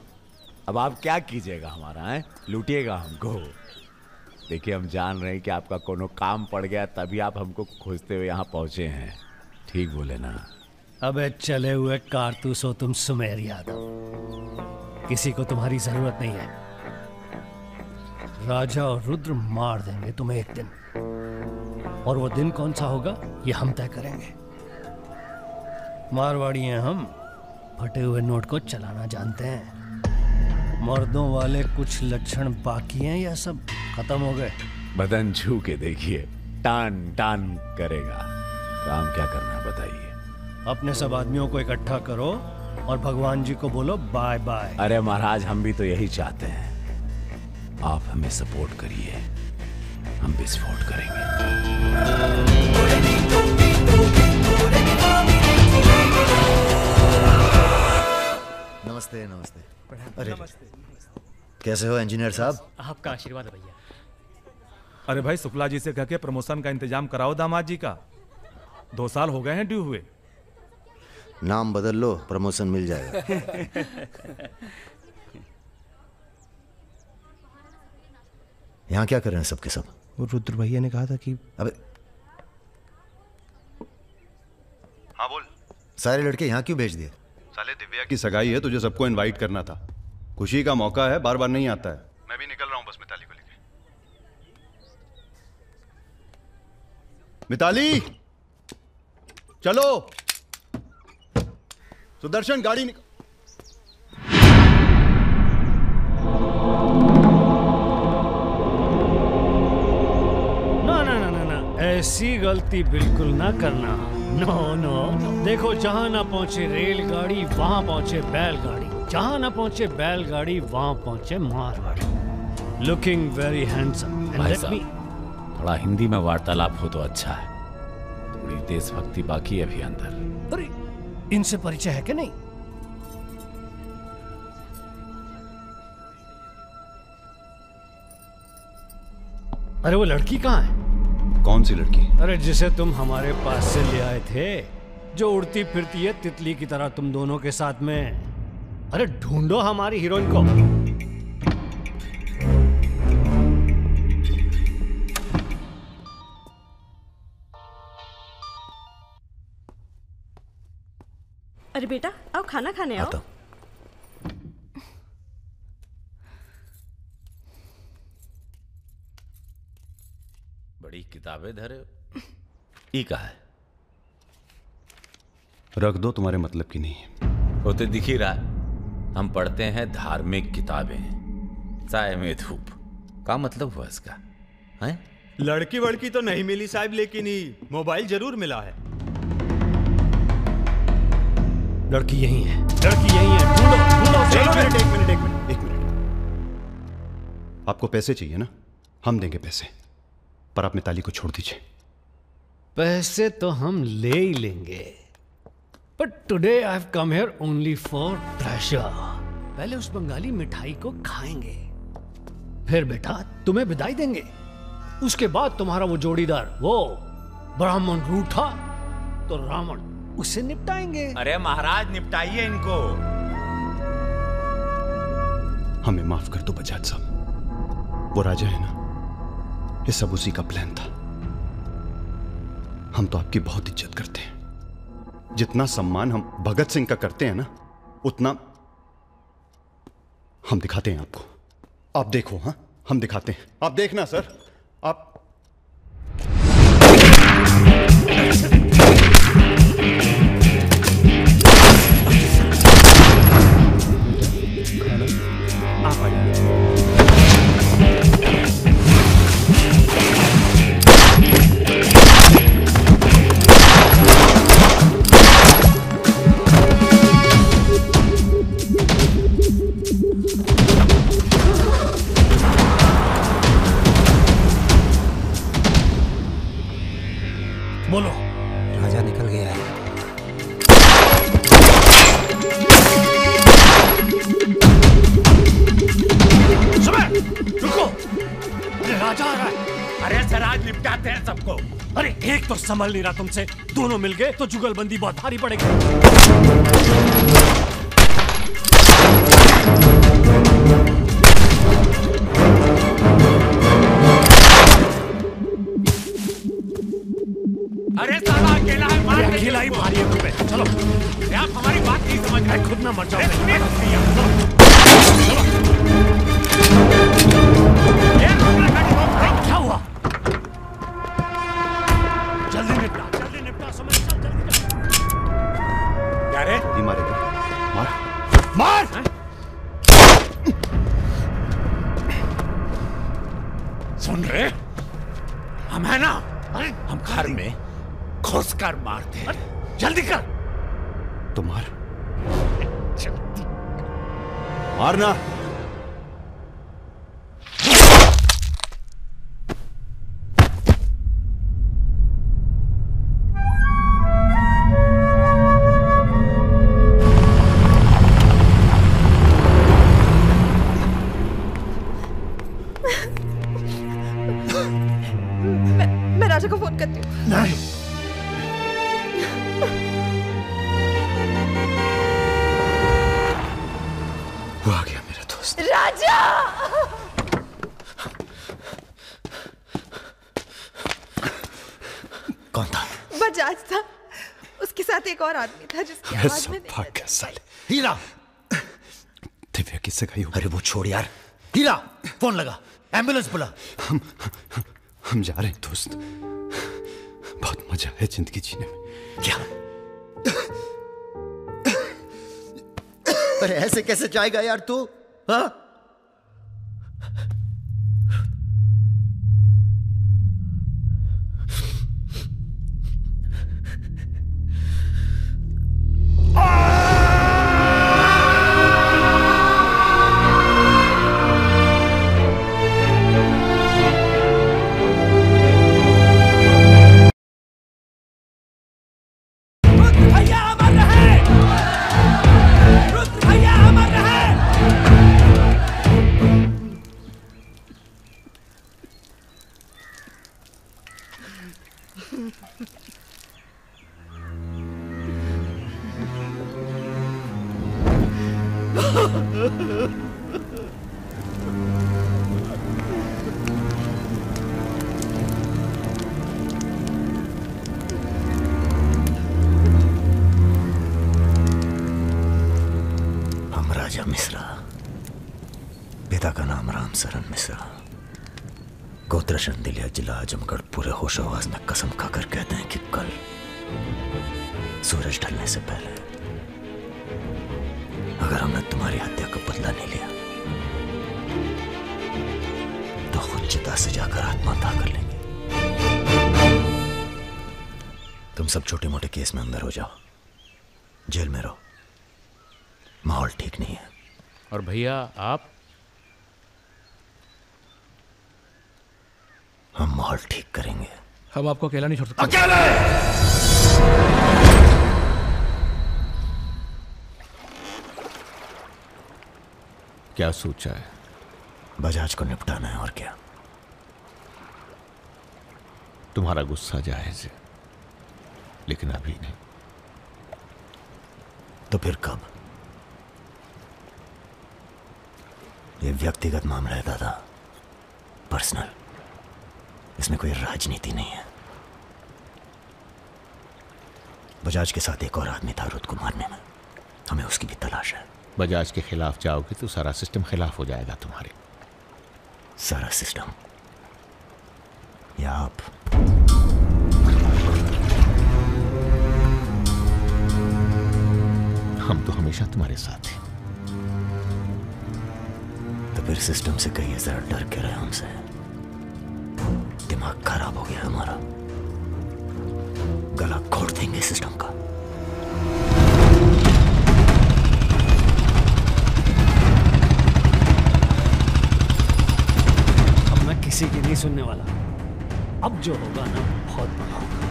अब आप क्या कीजिएगा हमारा है? लूटिएगा हमको। देखिए हम जान रहे हैं कि आपका कोनो काम पड़ गया तभी आप हमको खोजते हुए यहाँ पहुंचे हैं। ठीक बोले ना? अबे चले हुए कारतूस हो तुम सुमेर यादव। किसी को तुम्हारी जरूरत नहीं है। राजा और रुद्र मार देंगे तुम्हें एक दिन, और वो दिन कौन सा होगा ये हम तय करेंगे। मारवाड़ी हैं हम, फटे हुए नोट को चलाना जानते हैं। मर्दों वाले कुछ लक्षण बाकी हैं या सब खत्म हो गए? बदन छू के देखिए, टान टान करेगा। काम क्या करना है बताइए? अपने सब आदमियों को इकट्ठा करो और भगवान जी को बोलो बाय बाय। अरे महाराज, हम भी तो यही चाहते हैं। आप हमें सपोर्ट करिए, हम विस्फोट करेंगे। नमस्ते नमस्ते। अरे कैसे हो इंजीनियर साहब? आपका आशीर्वाद है भैया। अरे भाई, शुक्ला जी से कह के प्रमोशन का इंतजाम कराओ दामाद जी का। 2 साल हो गए हैं ड्यू हुए। नाम बदल लो, प्रमोशन मिल जाएगा। यहाँ क्या कर रहे हैं सबके सब? वो रुद्र भैया ने कहा था कि अबे हाँ बोल। सारे लड़के यहाँ क्यों भेज दिए? साले दिव्या की सगाई है, तुझे सबको इनवाइट करना था। खुशी का मौका है, बार बार नहीं आता है। मैं भी निकल रहा हूँ बस मिताली को लेके। मिताली चलो। सुदर्शन गाड़ी ना, ऐसी गलती बिल्कुल ना करना। नो। देखो, जहां ना पहुंचे रेलगाड़ी वहां पहुंचे बैलगाड़ी, जहां ना पहुंचे बैलगाड़ी वहां पहुंचे मारवाड़ी। Looking very handsome. थोड़ा हिंदी में वार्तालाप हो तो अच्छा है। थोड़ी देशभक्ति बाकी है अभी अंदर। अरे इनसे परिचय है कि नहीं? अरे वो लड़की कहाँ है? कौन सी लड़की? अरे जिसे तुम हमारे पास से ले आए थे, जो उड़ती फिरती है तितली की तरह तुम दोनों के साथ में। अरे ढूंढो हमारी हीरोइन को। अरे बेटा आओ, खाना खाने आओ। बड़ी किताबें धरे ई का है? रख दो, तुम्हारे मतलब की नहीं है। वो तो दिख ही रहा है। हम पढ़ते हैं धार्मिक किताबें, साय में धूप। क्या मतलब हुआ इसका? हैं? लड़की वड़की तो नहीं मिली साहब, लेकिन ही मोबाइल जरूर मिला है। लड़की यही है, लड़की यही है। ढूंढो। एक मिनट। आपको पैसे चाहिए ना? हम देंगे पैसे, पर आप मिताली को छोड़ दीजिए। पैसे तो हम ले ही लेंगे, but today I have come here only for pleasure. पहले उस बंगाली मिठाई को खाएंगे, फिर बेटा तुम्हें विदाई देंगे। उसके बाद तुम्हारा वो जोड़ीदार, वो ब्राह्मण रूठा तो रावण उसे निपटाएंगे। अरे महाराज निपटाइए इनको। हमें माफ कर दो बजाज साहब, वो राजा है ना, ये सब उसी का प्लान था। हम तो आपकी बहुत इज्जत करते हैं। जितना सम्मान हम भगत सिंह का करते हैं ना, उतना हम दिखाते हैं आपको। आप देखो, हाँ हम दिखाते हैं, आप देखना सर। आप बोलो। राजा निकल गया है। सुबह रुको, अरे राजा आ रहा है। अरे सर आज निपटाते हैं सबको। अरे एक तो संभल नहीं रहा तुमसे, दोनों मिल गए तो जुगलबंदी बहुत भारी पड़ेगी। अरे साला अकेला है, मार दे। अकेला ही भारी है तुम पे। चलो, आप हमारी बात नहीं समझ रहे। खुद ना मर जाओ। क्या हुआ? जल्दी निपटा समय। चल जल्दी। क्या रे? ये मारेगा, मार मार। सुन रहे, हम है ना, हम घर में घुस कर मारते हैं। जल्दी कर। तो मार, मारना। मैं राजा को फोन करती हूँ। नहीं। वो आ गया मेरा दोस्त। राजा! कौन था? बजाज था, उसके साथ एक और आदमी था जिसकी आवाज में भाग गया साले। हीरा, दिव्या किससे गई हो? अरे वो छोड़ यार। हीरा, फोन लगा, एम्बुलेंस बुला। हम जा रहे हैं दोस्त, बहुत मजा है जिंदगी जीने में। क्या? अरे ऐसे कैसे जाएगा यार तू? हाँ? हम राजा मिश्रा, पिता का नाम राम सरन मिश्रा, गोत्र शंदिलिया, जिला आजमगढ़, पूरे होश आवाज में कसम खाकर कहते हैं कि कल सूरज ढलने से पहले अगर हमने तुम्हारी हत्या का बदला नहीं लिया तो खुद चिता से जाकर आत्महत्या कर लेंगे। तुम सब छोटे मोटे केस में अंदर हो जाओ, जेल में रहो, माहौल ठीक नहीं है। और भैया आप? हम माहौल ठीक करेंगे। हम आपको अकेला नहीं छोड़ सकते। अकेले! क्या सोचा है? बजाज को निपटाना है और क्या। तुम्हारा गुस्सा जायज है, लेकिन अभी नहीं। तो फिर कब? ये व्यक्तिगत मामला है दादा, पर्सनल। इसमें कोई राजनीति नहीं है। बजाज के साथ एक और आदमी था रुद को मारने में, हमें उसकी भी तलाश है। बजाज के खिलाफ जाओगे तो सारा सिस्टम खिलाफ हो जाएगा तुम्हारे। सारा सिस्टम या आप? हम तो हमेशा तुम्हारे साथ हैं। तो फिर सिस्टम से कहिए जरा डर के रहे हमसे। दिमाग खराब हो गया हमारा, गला घोट देंगे सिस्टम का। अब मैं किसी की नहीं सुनने वाला। अब जो होगा ना बहुत बड़ा होगा।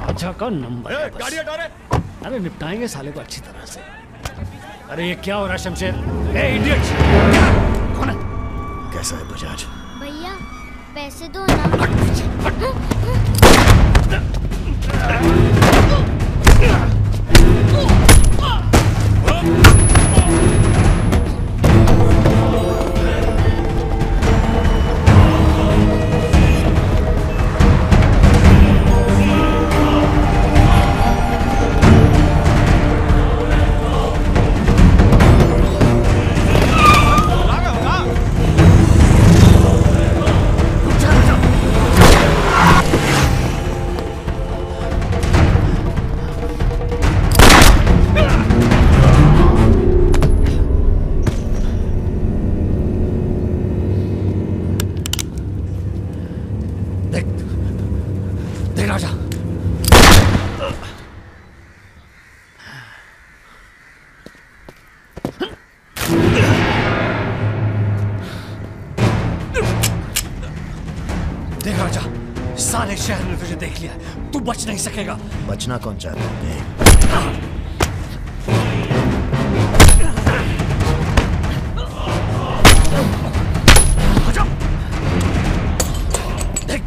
राजा का नंबर है बस। गाड़ी हटा रे। अरे निपटाएंगे साले को अच्छी तरह से। अरे ये क्या हो रहा है शमशेर? ए इडियट! कौन है? कैसा है बजाज? भैया पैसे दो ना। सारे शहर ने तुझे देख लिया, तू बच नहीं सकेगा। बचना कौन चाहता है? देख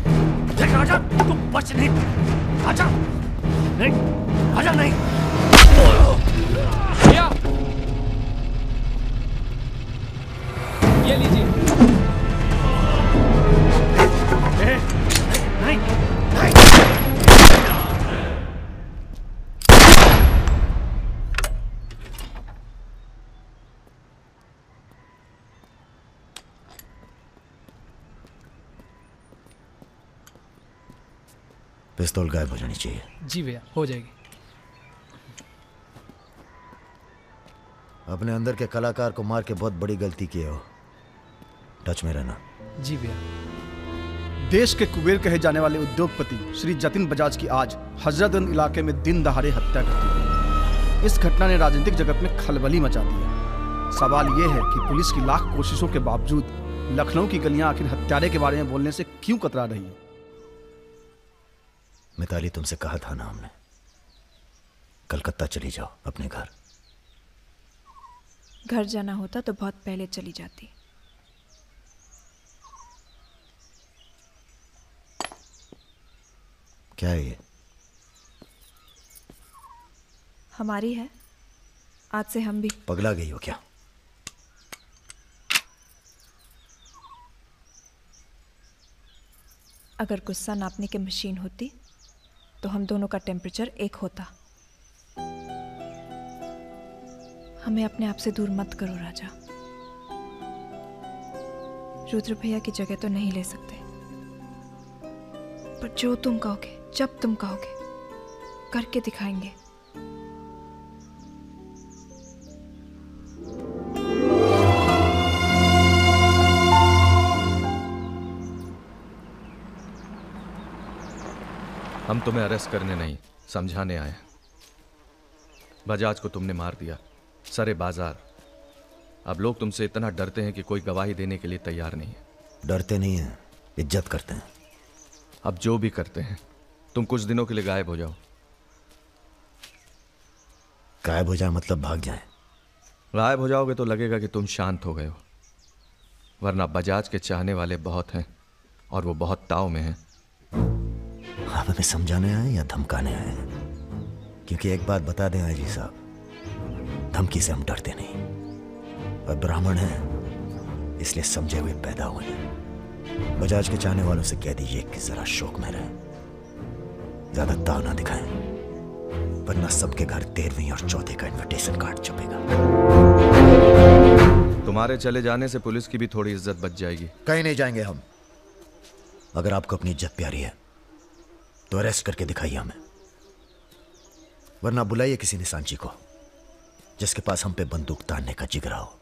देख राजा, तू बच नहीं। आजा नहीं, आजा नहीं। भैया ये लीजिए। नहीं पिस्तौल गायब हो जानी चाहिए। जी भैया हो जाएगी। अपने अंदर के कलाकार को मार के बहुत बड़ी गलती की हो, टच में रहना। जी भैया। देश के कुबेर कहे जाने वाले उद्योगपति श्री जतिन बजाज की आज हजरतगंज इलाके में दिन दहाड़े हत्या कर दी। इस घटना ने राजनीतिक जगत में खलबली मचा दी है। सवाल यह है कि पुलिस की लाख कोशिशों के बावजूद लखनऊ की गलियां आखिर हत्यारे के बारे में बोलने से क्यों कतरा रही है? मिताली, तुमसे कहा था ना हमने, कलकत्ता चली जाओ अपने घर। घर जाना होता तो बहुत पहले चली जाती। क्या है ये? हमारी है, आज से हम भी। पगला गई हो क्या? अगर गुस्सा नापने की मशीन होती तो हम दोनों का टेम्परेचर एक होता। हमें अपने आप से दूर मत करो राजा। रुद्र भैया की जगह तो नहीं ले सकते, पर जो तुम कहोगे, जब तुम कहोगे, करके दिखाएंगे। हम तुम्हें अरेस्ट करने नहीं, समझाने आए। बजाज को तुमने मार दिया, सरे बाजार। अब लोग तुमसे इतना डरते हैं कि कोई गवाही देने के लिए तैयार नहीं है। डरते नहीं हैं, इज्जत करते हैं। अब जो भी करते हैं, तुम कुछ दिनों के लिए गायब हो जाओ। गायब हो जाए मतलब भाग जाए? गायब हो जाओगे तो लगेगा कि तुम शांत हो गए हो, वरना बजाज के चाहने वाले बहुत हैं और वो बहुत ताव में हैं। आप हमें समझाने आए या धमकाने आए? क्योंकि एक बात बता दें आईजी साहब, धमकी से हम डरते नहीं। पर ब्राह्मण हैं इसलिए समझे हुए पैदा हुए हैं। बजाज के चाहने वालों से कह दीजिए कि जरा शौक में रहें, ज्यादा ताव ना दिखाएं, वरना सबके घर 13वीं और 4थे का इनविटेशन कार्ड छपेगा। तुम्हारे चले जाने से पुलिस की भी थोड़ी इज्जत बच जाएगी। कहीं नहीं जाएंगे हम। अगर आपको अपनी इज्जत प्यारी है तो अरेस्ट करके दिखाइए हमें, वरना बुलाइए किसी निशानची को जिसके पास हम पे बंदूक तानने का जिगरा हो।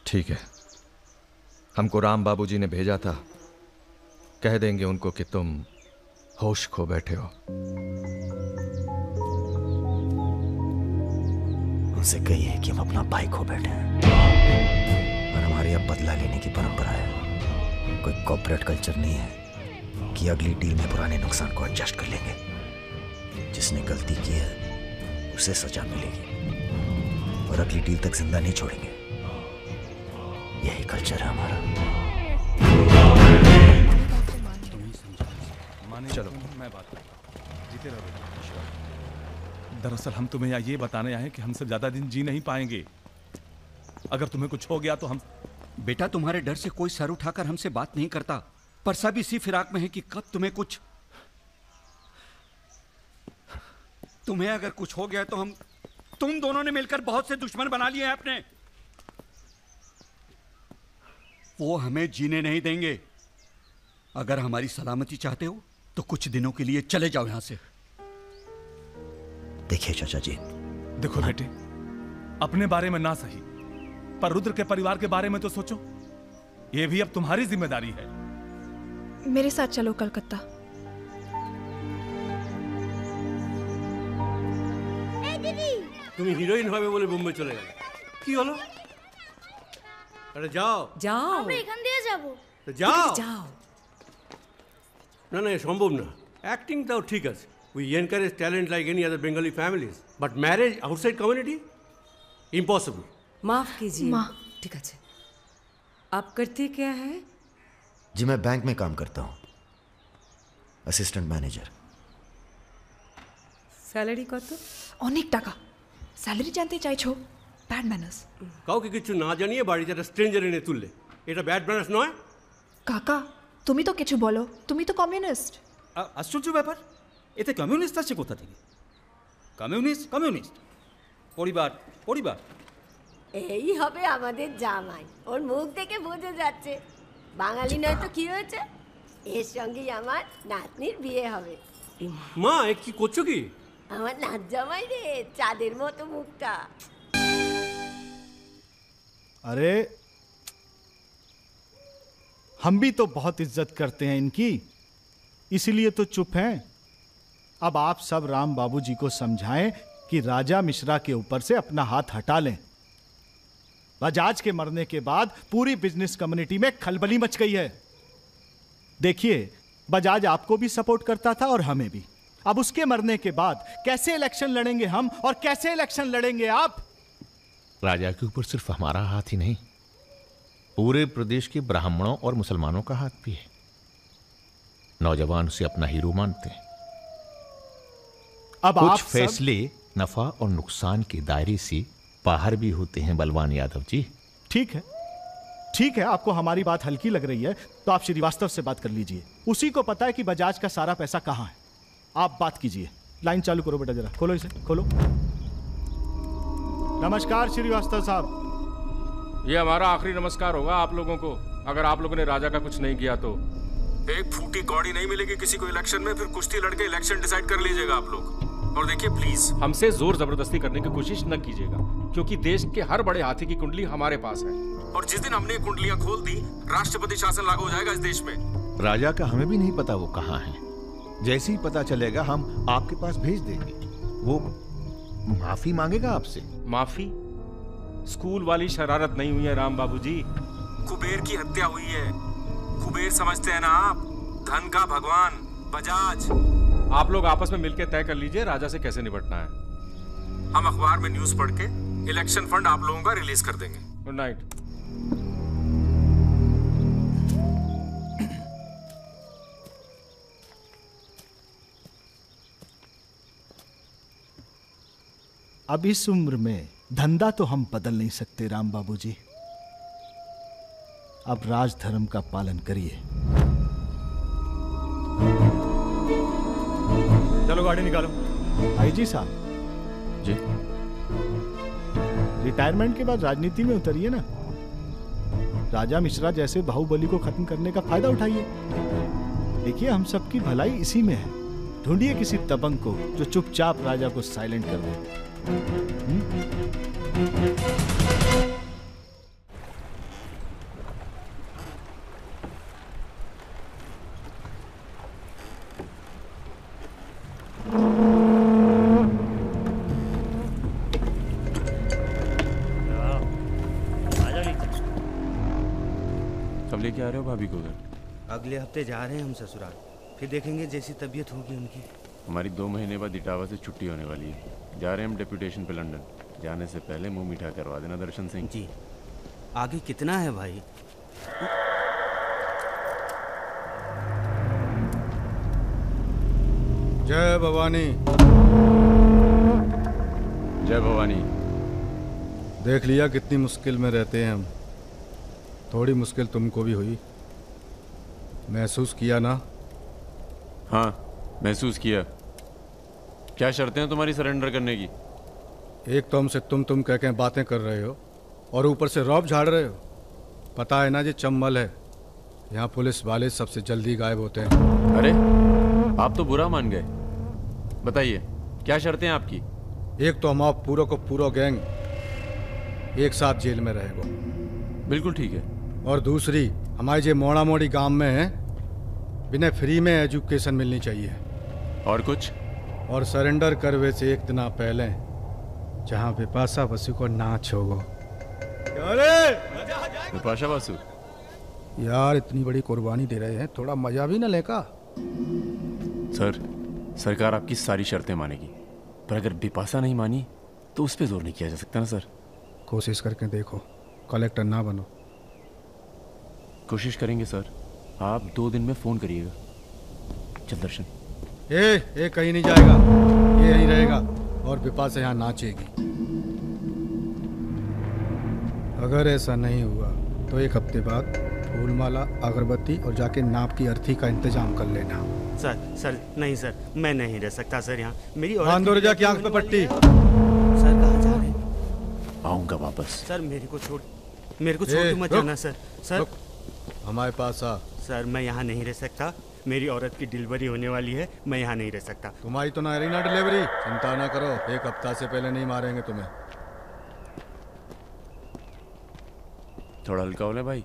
ठीक है, हमको राम बाबूजी ने भेजा था, कह देंगे उनको कि तुम होश खो बैठे हो। उनसे कहिए कि हम अपना भाई खो बैठे हैं और हमारे अब बदला लेने की परंपरा है। कोई कॉर्पोरेट कल्चर नहीं है कि अगली डील में पुराने नुकसान को एडजस्ट कर लेंगे। जिसने गलती की है उसे सजा मिलेगी और अगली डील तक जिंदा नहीं छोड़ेंगे। यही कल्चर है हमारा। चलो मैं बात जीते रहो। दरअसल हम तुम्हें यहाँ ये बताने आए हैं कि हमसे ज्यादा दिन जी नहीं पाएंगे। अगर तुम्हें कुछ हो गया तो हम। बेटा तुम्हारे डर से कोई सर उठाकर हमसे बात नहीं करता, पर सब इसी फिराक में है कि कब तुम्हें अगर कुछ हो गया तो तुम दोनों ने मिलकर बहुत से दुश्मन बना लिए हैं अपने। वो हमें जीने नहीं देंगे। अगर हमारी सलामती चाहते हो तो कुछ दिनों के लिए चले जाओ यहां से। देखिए चाचा जी। देखो बेटे, अपने बारे में ना सही पर रुद्र के परिवार के बारे में तो सोचो। ये भी अब तुम्हारी जिम्मेदारी है। मेरे साथ चलो कलकत्ता। তুমি হিরোইন হবে বলে বোম্বে চলে গেলে, কি হলো? আরে যাও যাও, আমরা এখান দিয়ে যাব। তো যাও যাও। না না, সম্ভব না। অ্যাক্টিংটাও ঠিক আছে, we encourage talent like any other Bengali families, but marriage outside community impossible. माफ कीजिए। ठीक है, आप करते क्या है? जी मैं बैंक में काम करता हूँ, असिस्टेंट मैनेजर। স্যালারি কত? অনেক টাকা। স্যালারি জানতে চাইছো? Bad manners. কাউকে কিছু না জানিয়ে বাড়িতে একটা স্ট্রেঞ্জার এনে তুললে, এটা ব্যাড ম্যানার্স নয়? কাকা তুমি তো কিছু বলো, তুমি তো কমিউনিস্ট। আশ্চর্য ব্যাপার, এতে কমিউনিস্ট আছে কোথা থেকে? কমিউনিস্ট পরিবার পরিবার। এই হবে আমাদের জামাই, ওর মুখ দেখে বোঝা যাচ্ছে। বাঙালি নয় তো কি হয়েছে, এর সঙ্গেই আমার নাতনির বিয়ে হবে। মা এ কি করছো কি? আমার নাত জামাই রে, চাঁদের মতো মুখটা। अरे हम भी तो बहुत इज्जत करते हैं इनकी, इसीलिए तो चुप हैं। अब आप सब राम बाबूजी को समझाएं कि राजा मिश्रा के ऊपर से अपना हाथ हटा लें। बजाज के मरने के बाद पूरी बिजनेस कम्युनिटी में खलबली मच गई है। देखिए, बजाज आपको भी सपोर्ट करता था और हमें भी। अब उसके मरने के बाद कैसे इलेक्शन लड़ेंगे हम और कैसे इलेक्शन लड़ेंगे आप? राजा के ऊपर सिर्फ हमारा हाथ ही नहीं, पूरे प्रदेश के ब्राह्मणों और मुसलमानों का हाथ भी है। नौजवान उसे अपना हीरो मानते हैं। अब कुछ फैसले नफा और नुकसान के दायरे से बाहर भी होते हैं बलवान यादव जी। ठीक है, ठीक है, आपको हमारी बात हल्की लग रही है तो आप श्रीवास्तव से बात कर लीजिए। उसी को पता है कि बजाज का सारा पैसा कहां है। आप बात कीजिए। लाइन चालू करो बेटा, जरा खोलो इसे, खोलो। नमस्कार श्रीवास्तव साहब। ये हमारा आखिरी नमस्कार होगा आप लोगों को, अगर आप लोगों ने राजा का कुछ नहीं किया तो। एक फूटी कौड़ी नहीं मिलेगी किसी को इलेक्शन में, फिर कुश्ती लड़के इलेक्शन डिसाइड कर लीजिएगा आप लोग। और देखिए प्लीज हमसे जोर जबरदस्ती करने की कोशिश न कीजिएगा, क्योंकि देश के हर बड़े हाथी की कुंडली हमारे पास है, और जिस दिन हमने कुंडलियां खोल दी, राष्ट्रपति शासन लागू हो जाएगा इस देश में। राजा का हमें भी नहीं पता वो कहाँ है। जैसे ही पता चलेगा हम आपके पास भेज देंगे। वो माफी मांगेगा आपसे। माफी? स्कूल वाली शरारत नहीं हुई है राम बाबूजी, कुबेर की हत्या हुई है। कुबेर समझते हैं ना आप, धन का भगवान बजाज। आप लोग आपस में मिलकर तय कर लीजिए राजा से कैसे निपटना है। हम अखबार में न्यूज पढ़ के इलेक्शन फंड आप लोगों का रिलीज कर देंगे। Good night. अब इस उम्र में धंधा तो हम बदल नहीं सकते राम बाबू जी। अब राजधर्म का पालन करिए। चलो गाड़ी निकालो। आईजी साहब जी, रिटायरमेंट के बाद राजनीति में उतरिए ना। राजा मिश्रा जैसे बाहुबली को खत्म करने का फायदा उठाइए। देखिए हम सबकी भलाई इसी में है। ढूंढिए किसी दबंग को जो चुपचाप राजा को साइलेंट कर दे। कब लेके आ रहे हो भाभी को घर? अगले हफ्ते जा रहे हैं हम ससुराल, फिर देखेंगे जैसी तबीयत होगी उनकी। हमारी 2 महीने बाद इटावा से छुट्टी होने वाली है। जा रहे हैं हम डेप्यूटेशन पे लंदन। जाने से पहले मुंह मीठा करवा देना दर्शन सिंह जी। आगे कितना है भाई? जय भवानी। जय भवानी। देख लिया कितनी मुश्किल में रहते हैं हम। थोड़ी मुश्किल तुमको भी हुई, महसूस किया ना? हाँ महसूस किया। क्या शर्तें हैं तुम्हारी सरेंडर करने की? एक तो हमसे तुम कह के बातें कर रहे हो और ऊपर से रौब झाड़ रहे हो। पता है ना ये चंबल है, यहाँ पुलिस वाले सबसे जल्दी गायब होते हैं। अरे आप तो बुरा मान गए। बताइए क्या शर्तें हैं आपकी? एक तो हम आप पूरा को पूरा गैंग एक साथ जेल में रहेगा। बिल्कुल ठीक है। और दूसरी, हमारे जो मोड़ा मोड़ी गांव में है बिना फ्री में एजुकेशन मिलनी चाहिए। और कुछ? और सरेंडर करवे से एक दिन पहले जहाँ बिपाशा बसु को नाच होगा। बिपाशा बसु यार इतनी बड़ी कुर्बानी दे रहे हैं, थोड़ा मजा भी न लेगा? सर सरकार आपकी सारी शर्तें मानेगी, पर अगर बिपाशा नहीं मानी तो उस पर जोर नहीं किया जा सकता ना सर। कोशिश करके देखो, कलेक्टर ना बनो। कोशिश करेंगे सर। आप 2 दिन में फोन करिएगा। चल दर्शन। ए कहीं नहीं जाएगा, ये यहीं रहेगा और बिपाशा यहाँ नाचेगी। अगर ऐसा नहीं हुआ तो 1 हफ्ते बाद फूलमाला, अगरबत्ती और जाके नाप की अर्थी का इंतजाम कर लेना। सर नहीं सर, मैं नहीं रह सकता सर यहाँ। मेरी औरत की आंख पे पट्टी। सर कहाँ जा रहे हैं? आऊंगा वापस। सर मेरे को छोड़ के मत जाना सर। सर हमारे पास आ। सर मैं यहाँ नहीं रह सकता, मेरी औरत की डिलीवरी होने वाली है, मैं यहाँ नहीं रह सकता। तुम्हारी तो ना रही ना डिलीवरी, चिंता ना करो, 1 हफ्ता से पहले नहीं मारेंगे तुम्हें। थोड़ा हल्का हो ले भाई।